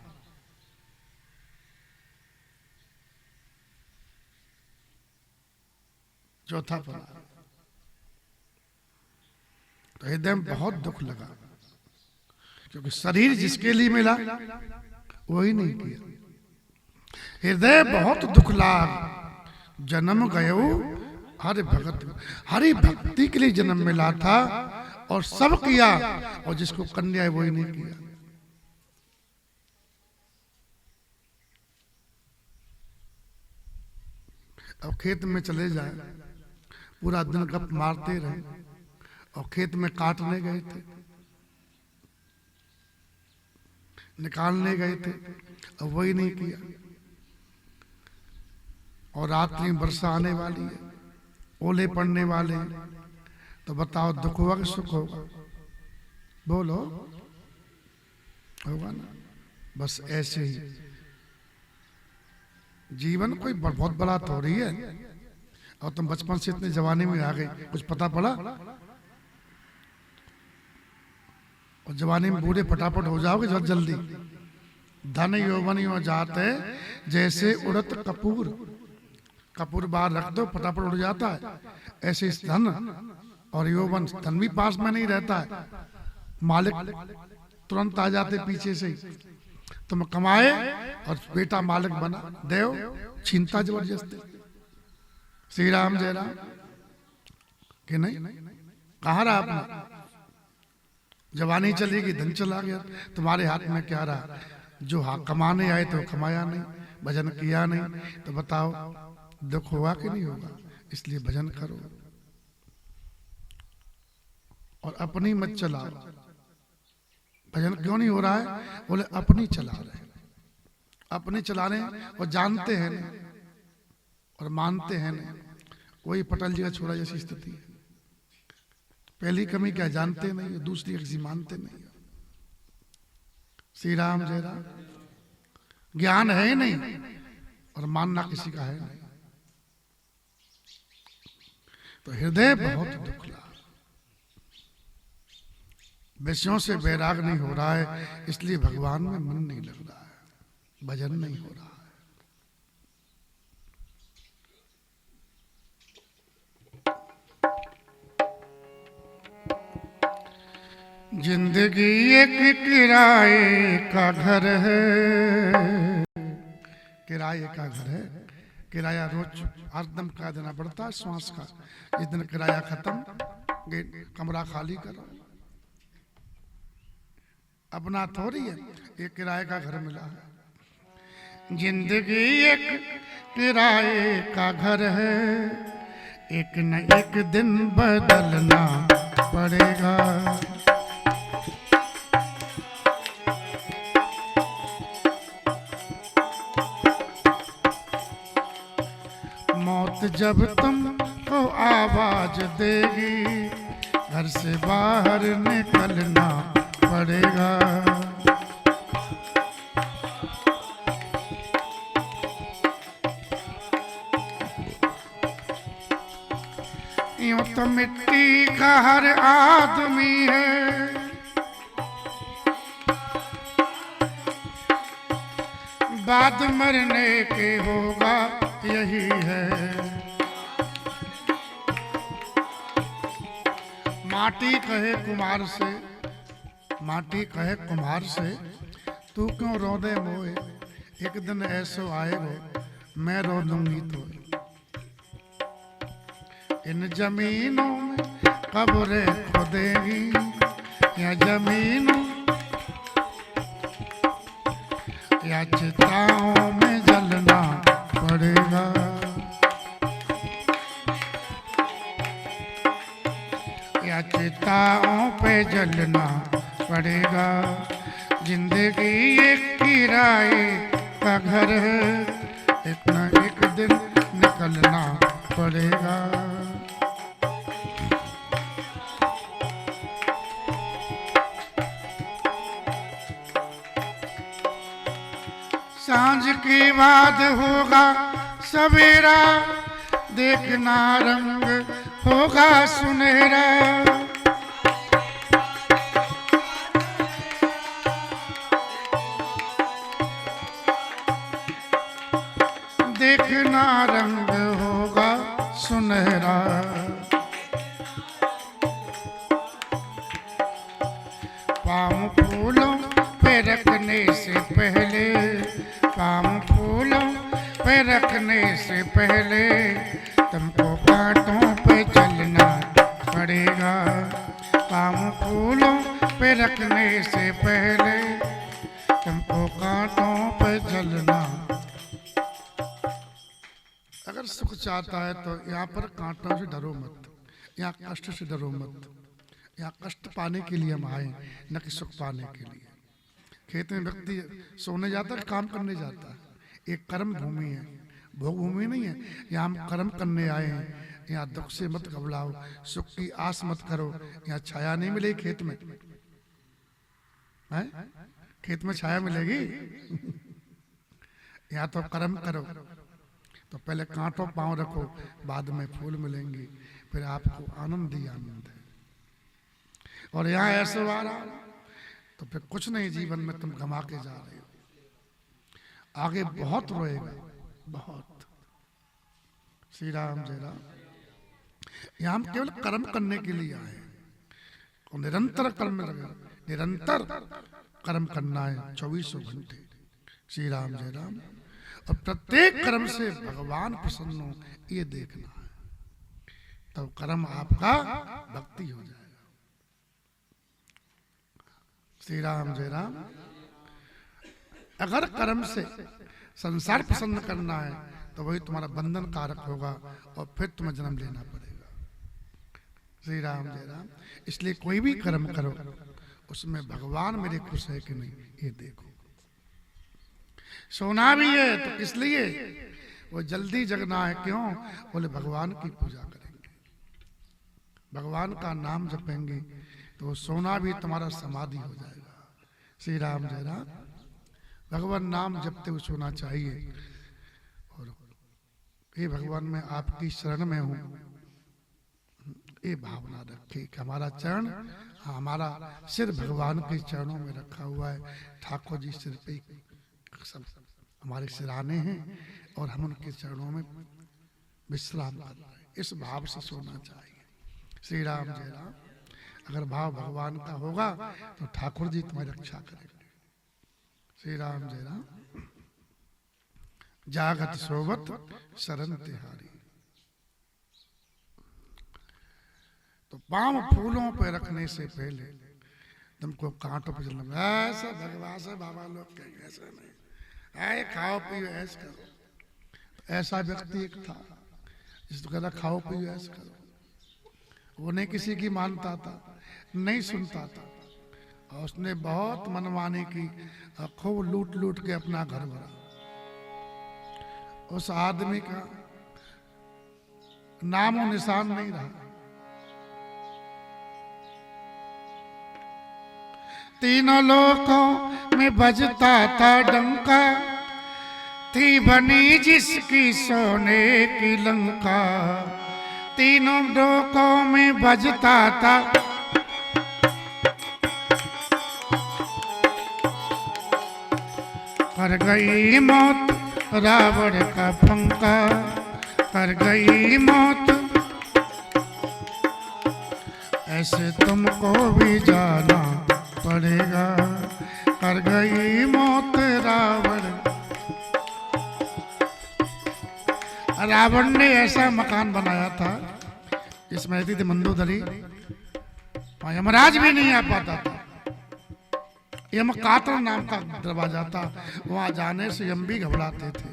Speaker 1: चौथापन, तो हृदय में बहुत दुख लगा, क्योंकि शरीर जिसके लिए मिला वही नहीं किया। हृदय बहुत दुख लाग जन्म गयो हरि भगत, हरि भक्ति के लिए जन्म मिला था और सब किया, और जिसको कन्या है वही नहीं किया। अब खेत में चले जाए, पूरा दिन गप मारते रहे, और खेत में काटने गए थे, निकालने गए थे, अब वही नहीं किया। और रात्रि में वर्षा आने वाली है, ओले पड़ने वाले हैं, तो बताओ दुख होगा कि सुख होगा? बोलो, होगा ना। बस ऐसे ही जीवन कोई बहुत बड़ा थोड़ी है। और तुम बचपन से इतने जवानी में आ गए, कुछ पता पड़ा? और जवानी में बूढ़े फटाफट हो जाओगे बहुत जल्दी। धन यौवन यो जाते जैसे उड़त कपूर, कपूर बाहर रख दो फटाफट उड़ जाता है, ऐसे इस धन और यौवन, धन भी पास में नहीं रहता है, मालिक तुरंत आ जाते पीछे से ही। तुम कमाए और बेटा मालिक बना, देव छीनता जबरदस्ती। श्री राम जय राम। कि नहीं? कहाँ रहा आपने? जवानी चली गई, धन चला गया, तुम्हारे हाथ में क्या रहा? जो कमाने आए तो कमाया नहीं, भजन किया नहीं, तो बताओ दुख होगा कि नहीं होगा? इसलिए भजन करो और अपनी मत चलाओ। भजन क्यों नहीं हो रहा है? बोले अपनी चला रहे, अपनी चलाने और जानते हैं नहीं और मानते हैं नहीं। वही पटेल जी का छोड़ा जैसी स्थिति है। पहली कमी क्या? जानते नहीं, दूसरी किसी मानते नहीं। श्री राम जय राम। ज्ञान है नहीं और मानना किसी का है नहीं, तो हृदय बहुत दुख रहा। विषयों से वैराग नहीं हो रहा है, इसलिए भगवान में मन नहीं लग रहा है, भजन नहीं हो रहा है। जिंदगी एक किराए का घर है, किराए का घर है। किराया रोज हरदम का देना पड़ता है, श्वास का। जिस दिन किराया खत्म, कमरा खाली करो, अपना थोड़ी है, ये किराए का घर मिला है। जिंदगी एक किराए का घर है, एक न एक दिन बदलना पड़ेगा। मौत जब तुमको आवाज देगी, घर से बाहर निकलना पड़ेगा। यूं तो मिट्टी का हर आदमी है, बाद मरने के होगा यही है। माटी कहे कुमार से, माटी कहे कुम्हार से, तू क्यों रो दे मोए, एक दिन ऐसो आएगो मैं रो दूंगी तो। इन जमीनों में कब्रें खोदेगी, या जमीनों या चिताओं में जलना पड़ेगा। या चिताओं पे जलना पड़ेगा। जिंदगी एक किराए का घर है, एक न एक दिन निकलना पड़ेगा। सांझ के बाद होगा सवेरा, देखना रंग होगा सुनहरा। देखना रंग होगा सुनहरा। पाँव फूलों पे रखने से पहले, पाँव फूलों पे रखने से पहले, तुमको कांटों पे चलना पड़ेगा। पाँव फूलों पे रखने से पहले, तुमको कांटों पे चलना। अगर सुख चाहता है तो यहाँ पर कांटों से डरो मत, यहाँ कष्ट से डरो मत। यहाँ कष्ट पाने के लिए हम आए, न कि सुख पाने के लिए। खेत में व्यक्ति सोने जाता है, काम करने जाता है। एक कर्म भूमि है, भोग भूमि नहीं है। यहाँ हम कर्म करने आए हैं। यहाँ दुख से मत घबराओ, सुख की आस मत करो। यहाँ छाया नहीं मिलेगी खेत में, है? खेत में छाया मिलेगी? यहाँ तो कर्म करो, तो पहले कांटों पांव रखो, बाद में फूल मिलेंगे, फिर आपको आनंद ही आनंद है। और यहाँ ऐसे वारा तो फिर कुछ नहीं जीवन में तुम गंवा के जा रहे हो। आगे बहुत रोएगा, बहुत। श्री राम जय राम। यहाँ हम केवल कर्म करने के लिए आए, और निरंतर कर्म में लगे, निरंतर कर्म करना है 24 घंटे। श्री राम जय राम। और प्रत्येक कर्म से भगवान प्रसन्न हो, ये देखना है, तब कर्म आपका भक्ति हो जाएगा। श्री राम जय राम। अगर कर्म से संसार प्रसन्न करना है तो वही तुम्हारा बंधन कारक होगा, और फिर तुम्हें जन्म लेना पड़ेगा। श्री राम जय राम। इसलिए कोई भी कर्म करो, उसमें भगवान मेरे खुश है कि नहीं, ये देखो। सोना भी है तो किस लिए? वो जल्दी जगना है, क्यों? बोले भगवान की पूजा करेंगे, भगवान का नाम जपेंगे, तो सोना भी तुम्हारा समाधि हो जाएगा। श्री राम जय राम। भगवान नाम जपते हुए सोना चाहिए, और हे भगवान मैं आपकी शरण में हूँ, ये भावना रखे कि हमारा चरण, हमारा सिर भगवान के चरणों में रखा हुआ है। ठाकुर जी सिर पे सब हमारे सिराने हैं, और हम उनके चरणों में विश्राम कर रहे हैं। इस भाव से सोना चाहिए। श्री राम जय राम। अगर भाव भगवान का होगा तो ठाकुर जी तुम्हारी रक्षा करेंगे। श्री राम जय राम। जागत सोवत शरण तिहारी। तो पांव फूलों पर रखने से पहले तुमको कांटों पे चलना, ऐसा भगवान से बाबा लोग कहेंगे, ऐसा नहीं, आए खाओ पियो ऐसा करो। तो ऐसा व्यक्ति एक था जिसको कहता खाओ पियो ऐसा करो। वो नहीं किसी की मानता था, नहीं सुनता था, और उसने बहुत मनमानी की, खूब लूट लूट के अपना घर भरा। उस आदमी का नामो निशान नहीं रहा। तीनों लोकों में बजता था डंका, थी बनी जिसकी सोने की लंका। तीनों लोकों में बजता था, कर गई मौत रावण का पंखा, कर गई मौत, ऐसे तुमको भी जाना पड़ेगा। कर गई मौत रावण। रावण ने ऐसा मकान बनाया था जिसमें रहती थी मंदोदरी, वहां यमराज भी नहीं आ पाता था। यम कातर नाम का दरवाजा था, वहां जाने से यम भी घबराते थे।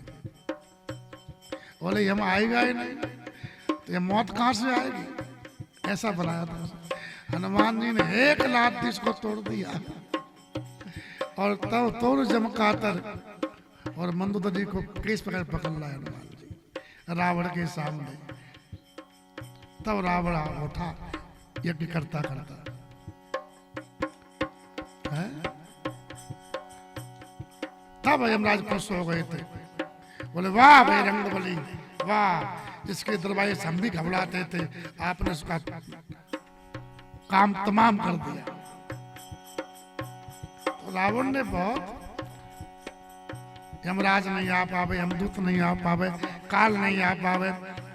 Speaker 1: बोले यम आएगा ही नहीं तो ये मौत कहां से आएगी, ऐसा बनाया था। हनुमान जी ने एक लात इसको तोड़ दिया, और तब तोड़ जमकातर और मंदोदरी को केस पकड़ लाया हनुमान जी रावण के सामने। तब रावण उठा यज्ञ करता करता है। तब यमराज खुश हो गए थे, बोले वाह भाई रंगबली, वाह, जिसके दरवाजे से हम भी घबराते थे, आपने उसका काम तमाम कर दिया। तो रावण ने बहुत, यमराज नहीं आ पावे, यमदूत नहीं आ पावे, काल नहीं आ पावे,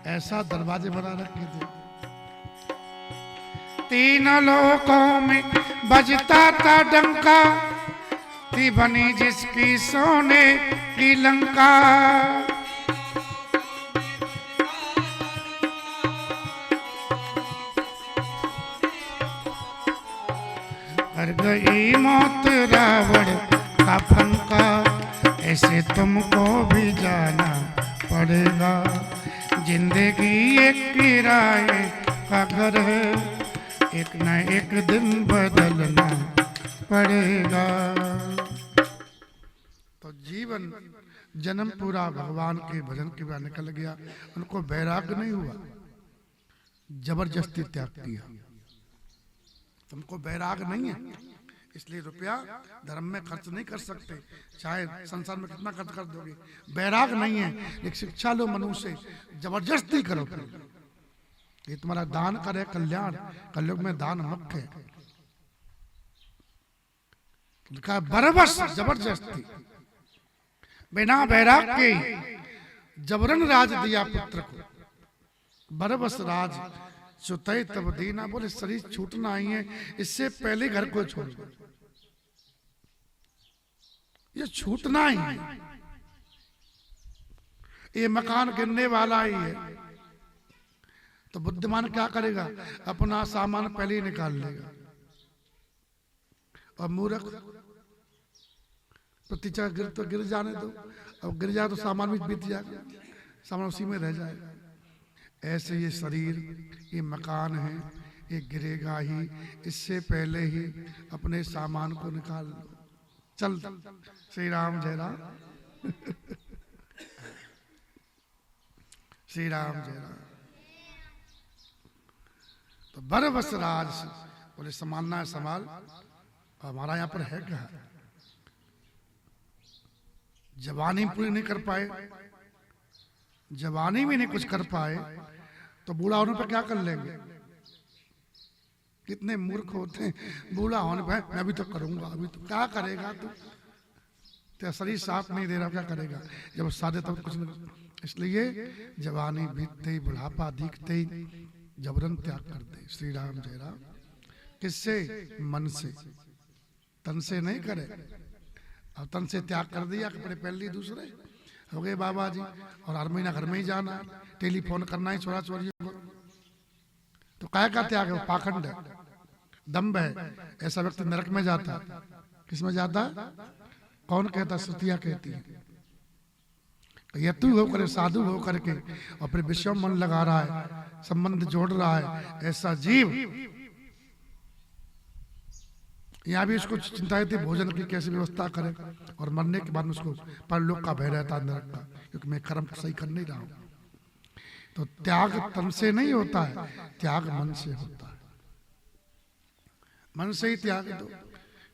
Speaker 1: ऐसा दरवाजे बना रखे थे। तीनों लोकों में बजता था डंका, थी बनी जिसकी सोने की लंका। कर गई मौत रावण का पंखा, ऐसे तुमको भी जाना पड़ेगा। जिंदगी एक किराए का घर है, एक न एक दिन बदलना पड़ेगा। तो जीवन जन्म पूरा भगवान के भजन के बाद निकल गया, उनको वैराग्य नहीं हुआ, जबरदस्ती त्याग किया। तुमको वैराग नहीं है, इसलिए रुपया धर्म में खर्च नहीं कर सकते, चाहे संसार में कितना खर्च कर दोगे, वैराग नहीं है। एक शिक्षा लो मनुष्य से, जबरदस्ती करो। ये तुम्हारा दान करे कल्याण, कलयुग में दान मुख्य है। लिखा बरबस जबरदस्ती, बिना वैराग के जबरन राज दिया पुत्र को। बरबस राज सुतई तब दीना, बोले शरीर छूटना ही है, इससे पहले घर को छोड़ दो, ये छूटना ही है, ये मकान गिरने वाला ही है। तो बुद्धिमान क्या करेगा, अपना सामान पहले ही निकाल लेगा, और मूर्ख प्रतीक्षा गिर तो गिर जाने दो, अब गिर जाए तो सामान भी बीत जाएगा, सामान उसी में रह जाएगा। ऐसे ये शरीर, ये मकान है, ये गिरेगा ही, इससे पहले ही अपने सामान को निकाल लो। चल श्री राम जय राम श्री राम जय राम। तो बरबस राज बोले संभालना है संभाल, हमारा यहाँ पर है क्या, जवानी पूरी नहीं कर पाए, जवानी में नहीं कुछ कर पाए, तो बूढ़ा होने पर क्या कर लेंगे। कितने मूर्ख होते हैं, बूढ़ा होने पर मैं भी तो करूंगा, अभी तो क्या करेगा तू, तेरा शरीर साथ नहीं दे रहा, क्या करेगा, जब सादे तब कुछ नहीं। इसलिए जवानी बीतते ही, बुढ़ापा दिखते ही जबरन त्याग कर दे। श्री राम जय राम। किससे, मन से, तन से नहीं करे। अब तन से त्याग कर दिया, कपड़े पहन लिए दूसरे, हो गए बाबा जी, और हर महीना घर में ही जाना, टेलीफोन करना ही छोरा छोरी को, तो काय का त्याग है, पाखंड है। दम्भ है, ऐसा व्यक्ति नरक में जाता है। किस में जाता है? कौन कहता? श्रुतियां कहती है। यतु होकर साधु होकर के और फिर विषय में मन लगा रहा है, संबंध जोड़ रहा है, ऐसा जीव यहाँ भी उसको चिंता थी भोजन की कैसे व्यवस्था करे, और मरने के बाद उसको परलोक का भय रहता नरक का, क्योंकि मैं कर्म सही कर नहीं रहा हूं। तो त्याग तन से नहीं होता है, त्याग मन से होता है। मन से ही त्याग दो,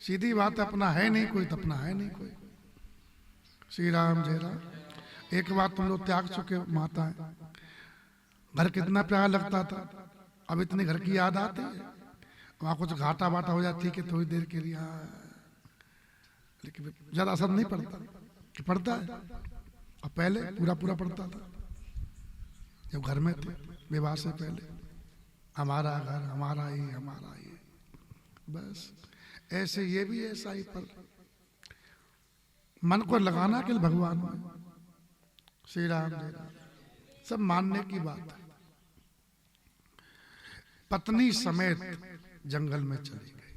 Speaker 1: सीधी बात। अपना है नहीं कोई तो अपना है नहीं कोई। श्री राम जय राम। एक बात तुम लोग त्याग चुके हो, माता है। घर कितना प्यारा लगता था, अब इतनी घर की याद आती है। वहां कुछ घाटा बाटा हो जाती है कि थोड़ी देर के लिए, लेकिन ज्यादा असर नहीं पड़ता कि पड़ता है। अब पहले पूरा पूरा पड़ता था जब घर में थे, विवाह से पहले। हमारा घर, हमारा ही, हमारा ही, बस। ऐसे ये भी ऐसा ही, पर मन को लगाना कि भगवान में। श्री राम जय राम। सब मानने की बात है। पत्नी समेत जंगल में चली गई।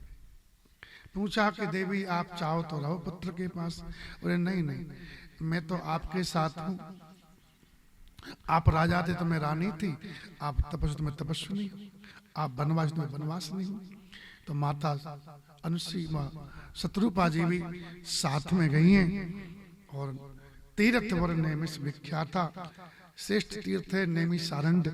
Speaker 1: पूछा कि देवी आप चाहो तो रहो पुत्र के पास। बोले नहीं नहीं, मैं तो आपके साथ हूं। आप राजा थे तो मैं रानी थी, आप तपस्वी तो मैं तपस्विनी हूं, आप बनवास तो मैं बनवासिनी हूं। तो माता अनुसुईया शत्रुपा जी भी साथ में गई हैं। और तीर्थ वर नेमिष विख्याता, श्रेष्ठ तीर्थ है नेमि सारंड।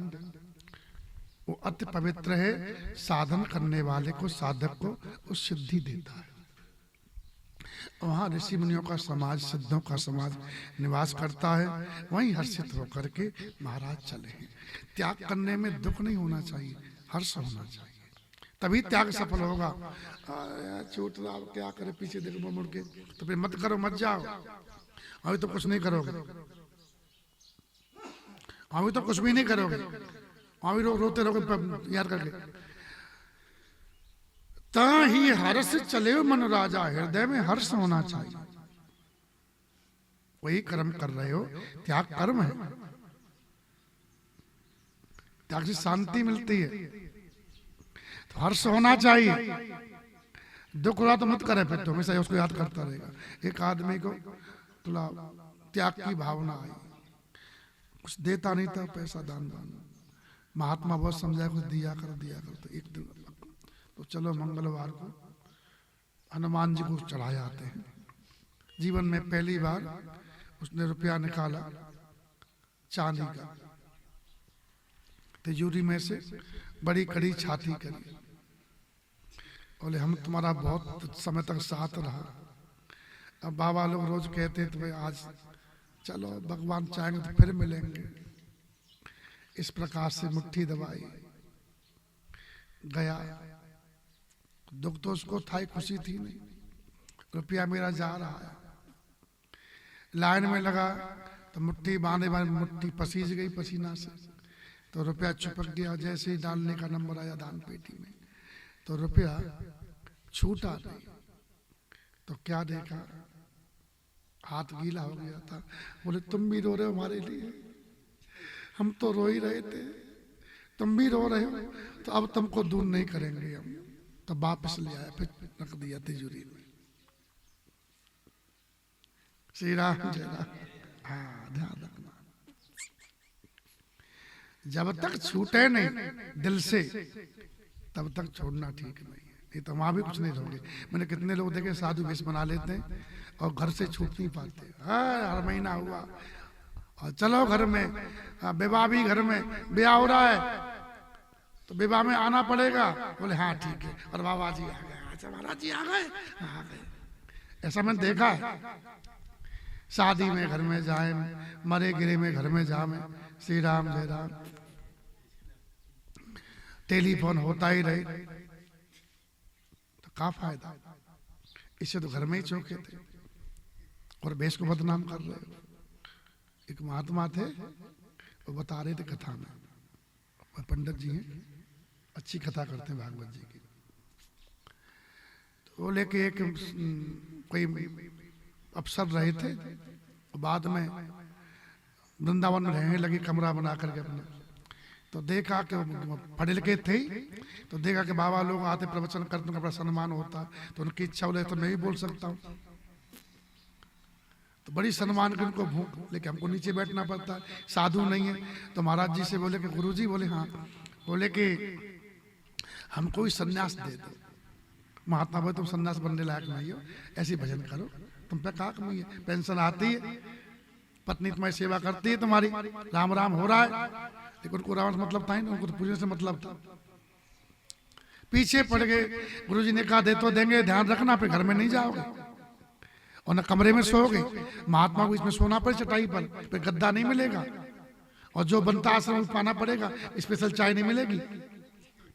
Speaker 1: वो अति पवित्र है, साधन करने वाले को, साधक को वो सिद्धि देता है। वहाँ ऋषि मुनियों का समाज, सिद्धों का समाज निवास करता है। वहीं हर्षित होकर के महाराज चले हैं। त्याग करने में दुख नहीं होना चाहिए, हर्ष होना चाहिए, तभी त्याग सफल होगा। छूट रहा, क्या करे, पीछे देखो मुड़ के, तो फिर मत करो, मत जाओ। अभी तो कुछ नहीं करोगे, अभी तो कुछ भी नहीं करोगे, अभी रोते रहोगे याद करके। ताही हर्ष चले मन राजा, हृदय में हर्ष होना चाहिए। वही कर्म कर रहे हो, त्याग कर्म है। त्याग से शांति मिलती है, तो हर्ष होना चाहिए। दुख हो रहा तो मत करे, फिर तो हमेशा उसको याद करता रहेगा। एक आदमी को थोड़ा त्याग की भावना आई, कुछ देता नहीं था, पैसा दान महात्मा बहुत समझाया, कुछ दिया करो दिया करो। तो एक दिन तो चलो मंगलवार को हनुमान जी को चढ़ाए आते हैं। जीवन में पहली बार उसने रुपया निकाला चांदी का, तिजोरी में से बड़ी कड़ी छाती करी। बोले हम तुम्हारा बहुत समय तक साथ रहा। अब बाबा लोग रोज कहते थे भाई आज चलो, भगवान चाहेंगे तो फिर मिलेंगे। इस प्रकार से मुट्ठी दबाई, गया। दुख तो उसको था, खुशी थी नहीं। रुपया मेरा जा रहा है। लाइन में लगा तो मुट्ठी बांधे बांधे मुट्ठी पसीज गई पसीना से, तो रुपया चिपक गया। जैसे ही डालने का नंबर आया दान पेटी में, तो रुपया छूटा नहीं। तो क्या देखा, हाथ गीला हो गया था। बोले तुम भी रो रहे हो हमारे लिए, हम तो रो ही रहे थे, तुम भी रो रहे हो, तो अब तुमको दूर नहीं करेंगे हम। तो वापस ले आया, फिर रख दिया तिजोरी में। श्री राम जय राम। हाँ, ध्यान रखना, जब तक छूटे नहीं दिल से तब तक छोड़ना ठीक नहीं है। नहीं तो वहां भी कुछ नहीं रहोगे। मैंने कितने लोग देखे साधु वेश बना लेते हैं और घर से छूट नहीं पाते। हर महीना हुआ और चलो घर में, विवाह भी घर में, ब्याह हो रहा है तो विवाह में आना पड़ेगा। बोले हाँ ठीक है, और बाबा जी आ गए। अच्छा महाराज जी आ गए, आ गए। ऐसा मैंने देखा है। शादी में घर में जाए, मरे गिरे में घर में जाए। श्री राम जय राम। टेलीफोन होता ही रहे तो क्या फायदा। इससे तो घर में ही चौके थे और देश को बदनाम कर रहे हो। एक महात्मा थे, वो बता रहे थे कथा में, पंडित जी हैं, अच्छी कथा करते हैं भागवत जी की। तो वो लेके एक कोई अफसर रहे थे, बाद में वृंदावन में रहने लगे, कमरा बना करके अपना। तो देखा कि पढ़े लिखे थे, तो देखा कि बाबा लोग आते प्रवचन करते, उनका बड़ा सम्मान होता, तो उनकी इच्छा बोले तो मैं भी बोल सकता हूँ। तो बड़ी सम्मान की उनको भूख, लेकिन हमको नीचे बैठना पड़ता है, साधु नहीं है। तो महाराज जी से बोले कि गुरुजी, बोले हाँ, बोले कि हमको ही सन्यास दे दो। महात्मा बोले तुम सन्यास बनने लायक नहीं हो, ऐसे भजन करो, तुम पे का कमी है, पेंशन आती है, पत्नी तुम्हारी सेवा करती है, तुम्हारी राम राम हो रहा है। लेकिन उनको रावण से मतलब था ही नहीं, उनको तो पूजन से मतलब था। पीछे पड़ गए। गुरुजी ने कहा दे तो देंगे, ध्यान रखना फिर घर में नहीं जाओगे और न कमरे में सोओगे। महात्मा को इसमें सोना पड़े चटाई पर, फिर गद्दा नहीं मिलेगा, और जो बनता आश्रम पाना पड़ेगा, स्पेशल चाय नहीं मिलेगी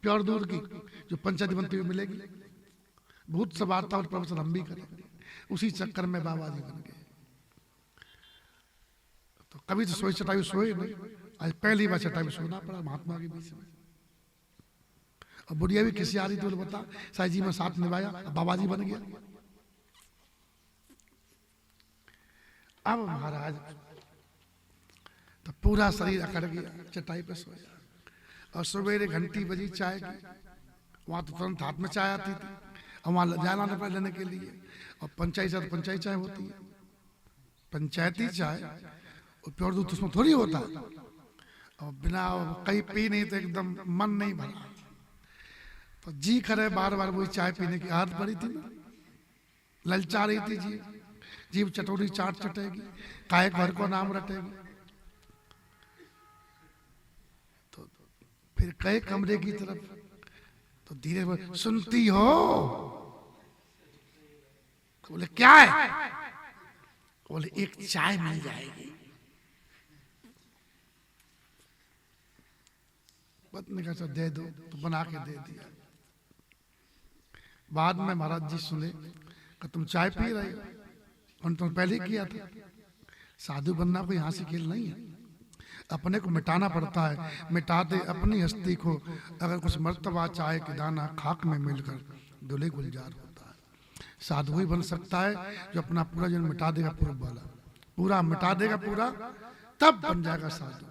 Speaker 1: प्योर दूध की, जो पंचायती बनती हुई मिलेगी। बहुत सब आता और प्रवचन हम भी करेंगे। उसी चक्कर में बाबा जी बन गए। तो कभी तो सोई चटाई सोए नहीं, आज पहली बार चटाई में सोना पड़ा महात्मा के बीच में। और बुढ़िया भी किसी आ रही थी, बता साई जी में साथ निभाया, बाबा जी बन गया। अब महाराज तो पूरा शरीर अकड़ गया, चटाई पे सोया। और सवेरे घंटी बजी चाय की, वहां तो तुरंत हाथ में चाय आती थी, और वहां जाना था लेने के लिए। और पंचायती चाय, तो पंचायती चाय होती है, पंचायती चाय, और प्योर दूध उसमें थोड़ी होता है। और बिना कहीं पी नहीं तो एकदम मन नहीं भरा, तो जी करे बार बार वही चाय पीने की आदत पड़ी थी ना, ललचा रही थी जी, जीव चटोरी चाट चटेगी, काय घर को नाम रटेगी। तो फिर कहे कमरे की तरफ, तो धीरे बोले सुनती हो? तो बोले क्या है? बोले एक चाय मिल जाएगी। पत्नी का सब दे दो, तो बना के दे दिया। बाद में महाराज जी सुने कि तुम चाय पी रहे हो, और तुम पहले ही किया था। साधु बनना कोई यहाँ से खेल नहीं है, अपने को मिटाना पड़ता है। मिटा दे अपनी हस्ती को, अगर कुछ मर्तबा चाय के दाना खाक में मिलकर दुले गुलजार होता है। साधु ही बन सकता है जो अपना पूरा जीवन मिटा देगा, पूर्व वाला पूरा मिटा देगा पूरा, तब बन जाएगा साधु।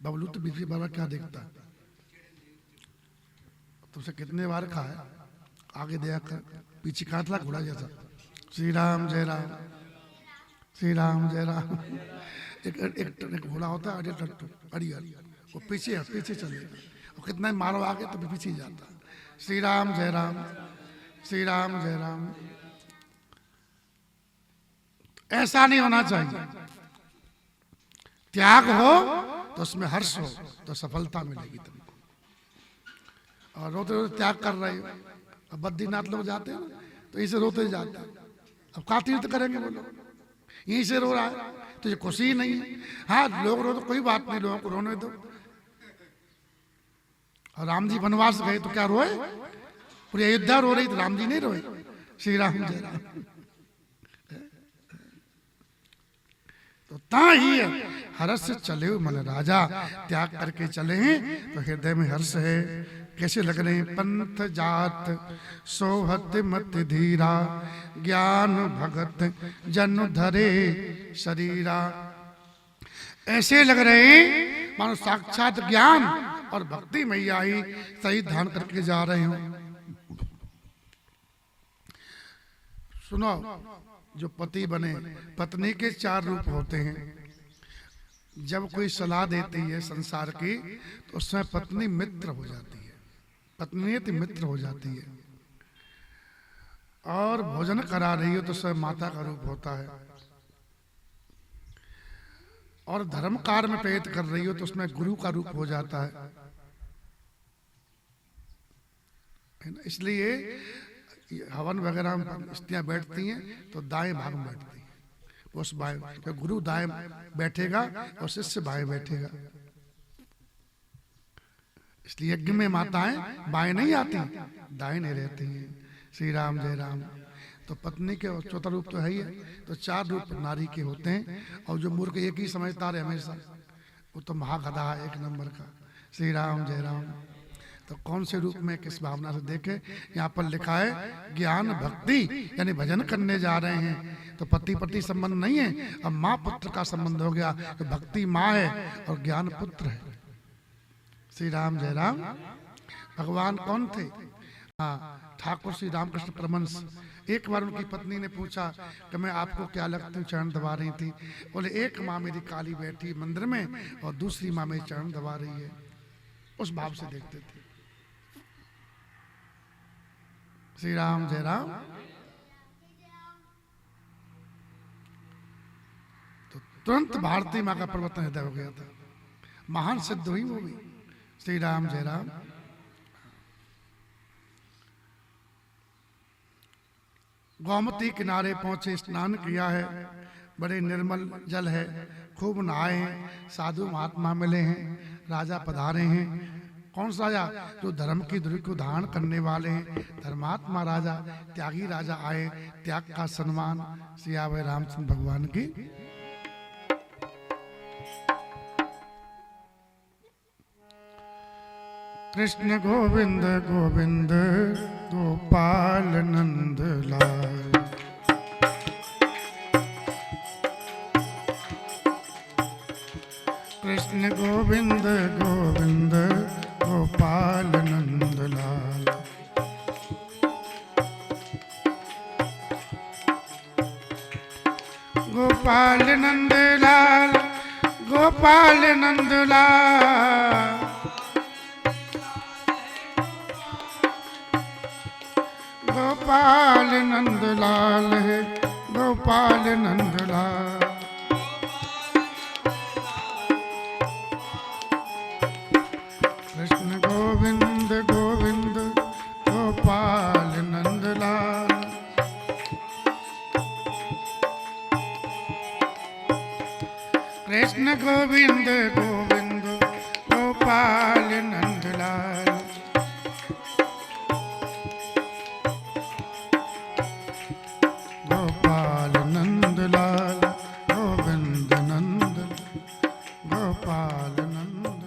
Speaker 1: बबलू तो बीच बाबा क्या देखता है, तुमसे कितने बार कहा है आगे दया कर, पीछे काटला घोड़ा जैसा। श्री राम जय राम, श्री राम जय राम। एक घोड़ा होता है अड़ियल टट्टू, अड़ियल, वो पीछे चलेगा, और कितना मारो आगे तो पीछे ही जाता है। श्री राम जय राम, श्री राम जय राम। ऐसा नहीं होना चाहिए। त्याग हो तो उसमें हर्ष हो, तो सफलता मिलेगी तुमको। और रोते रोते त्याग कर रहे हो। अब बद्रीनाथ लोग जाते हैं तो यहीं से रोते जाते हैं। अब का तीर्थ करेंगे वो लोग, यहीं से रो रहा है, तो ये खुशी ही नहीं है। हाँ लोग रो तो कोई बात नहीं, लोगों को रोने दो। और राम जी वनवास गए तो क्या रोए? पूरी अयोध्या रो रही, तो राम जी नहीं रोए। श्री राम जय राम। तो ता ही हर्ष चले मन राजा, त्याग करके चले हैं तो हृदय में हर्ष है। कैसे लग रहे हैं? पंथ जात सोहत मत धीरा, ज्ञान भगत जन धरे शरीरा। ऐसे लग रहे हैं मानो साक्षात ज्ञान और भक्ति मैया ही सही ध्यान करके जा रहे हो। सुनो, जो पति बने, पत्नी के 4 रूप होते हैं। जब कोई सलाह देती है संसार की, तो उसमें पत्नी मित्र हो जाती है, पत्नी मित्र हो जाती है। और भोजन करा रही हो तो स्वयं माता का रूप होता है। और धर्म कार्य में प्रेरित कर रही हो तो उसमें गुरु का रूप हो जाता है। इसलिए हवन वगैरह में स्त्रियां बैठती हैं तो दाएं भाग में बैठती हैं, उस बाएं, तो गुरु दाएं बैठेगा और शिष्य बाएं बैठेगा। इसलिए यज्ञ में माताएं बाएं नहीं आती, दाएं नहीं रहती हैं। श्री राम जय राम। तो पत्नी के 4था रूप तो है ही है, तो 4 रूप नारी के होते हैं। और जो मूर्ख एक ही समझता है हमेशा, वो तो महागधा है 1 नंबर का। श्री राम जय राम। तो तो कौन से रूप में किस भावना से देखे। यहाँ पर लिखा है ज्ञान भक्ति, यानी भजन करने जा रहे हैं। तो पति पति संबंध नहीं है, अब माँ पुत्र का संबंध हो गया। तो भक्ति माँ है और ज्ञान पुत्र है। श्री राम जय राम। भगवान कौन थे? हाँ, ठाकुर श्री रामकृष्ण परमहंस। एक बार उनकी पत्नी ने पूछा कि मैं आपको क्या लगती हूँ, चरण दबा रही थी। बोले एक माँ मेरी काली बैठी है मंदिर में और दूसरी माँ मेरी चरण दबा रही है। उस भाव से देखते थे। श्री राम जय राम। तो तुरंत भारती माँ का परिवर्तन हृदय हो गया था, महान सिद्ध हुई वो भी। श्री राम जय राम। गोमती किनारे पहुंचे, स्नान किया है, बड़े निर्मल जल है, खूब नहाए हैं, साधु महात्मा मिले हैं, राजा पधारे हैं। कौन सा राजा? जो धर्म की धुरी को धारण करने वाले हैं, धर्मात्मा राजा, त्यागी राजा आए, त्याग का सम्मान। सियावर रामचंद्र भगवान की। कृष्ण गोविंद गोविंद गोपाल नंद लाल। कृष्ण गोविंद गोविंद गोपाल नंद लाल। गोपाल नंद लाल, गोपाल नंद लाल। गोपाल नंद लाल है, गोपाल नंद लाल। कृष्ण गोविंद गोविंद गोपाल नंद लाल। कृष्ण गोविंद गोविंद गोपाल नंद लाल। गोपाल नंद लाल गोविंद नंद गोपाल नंद।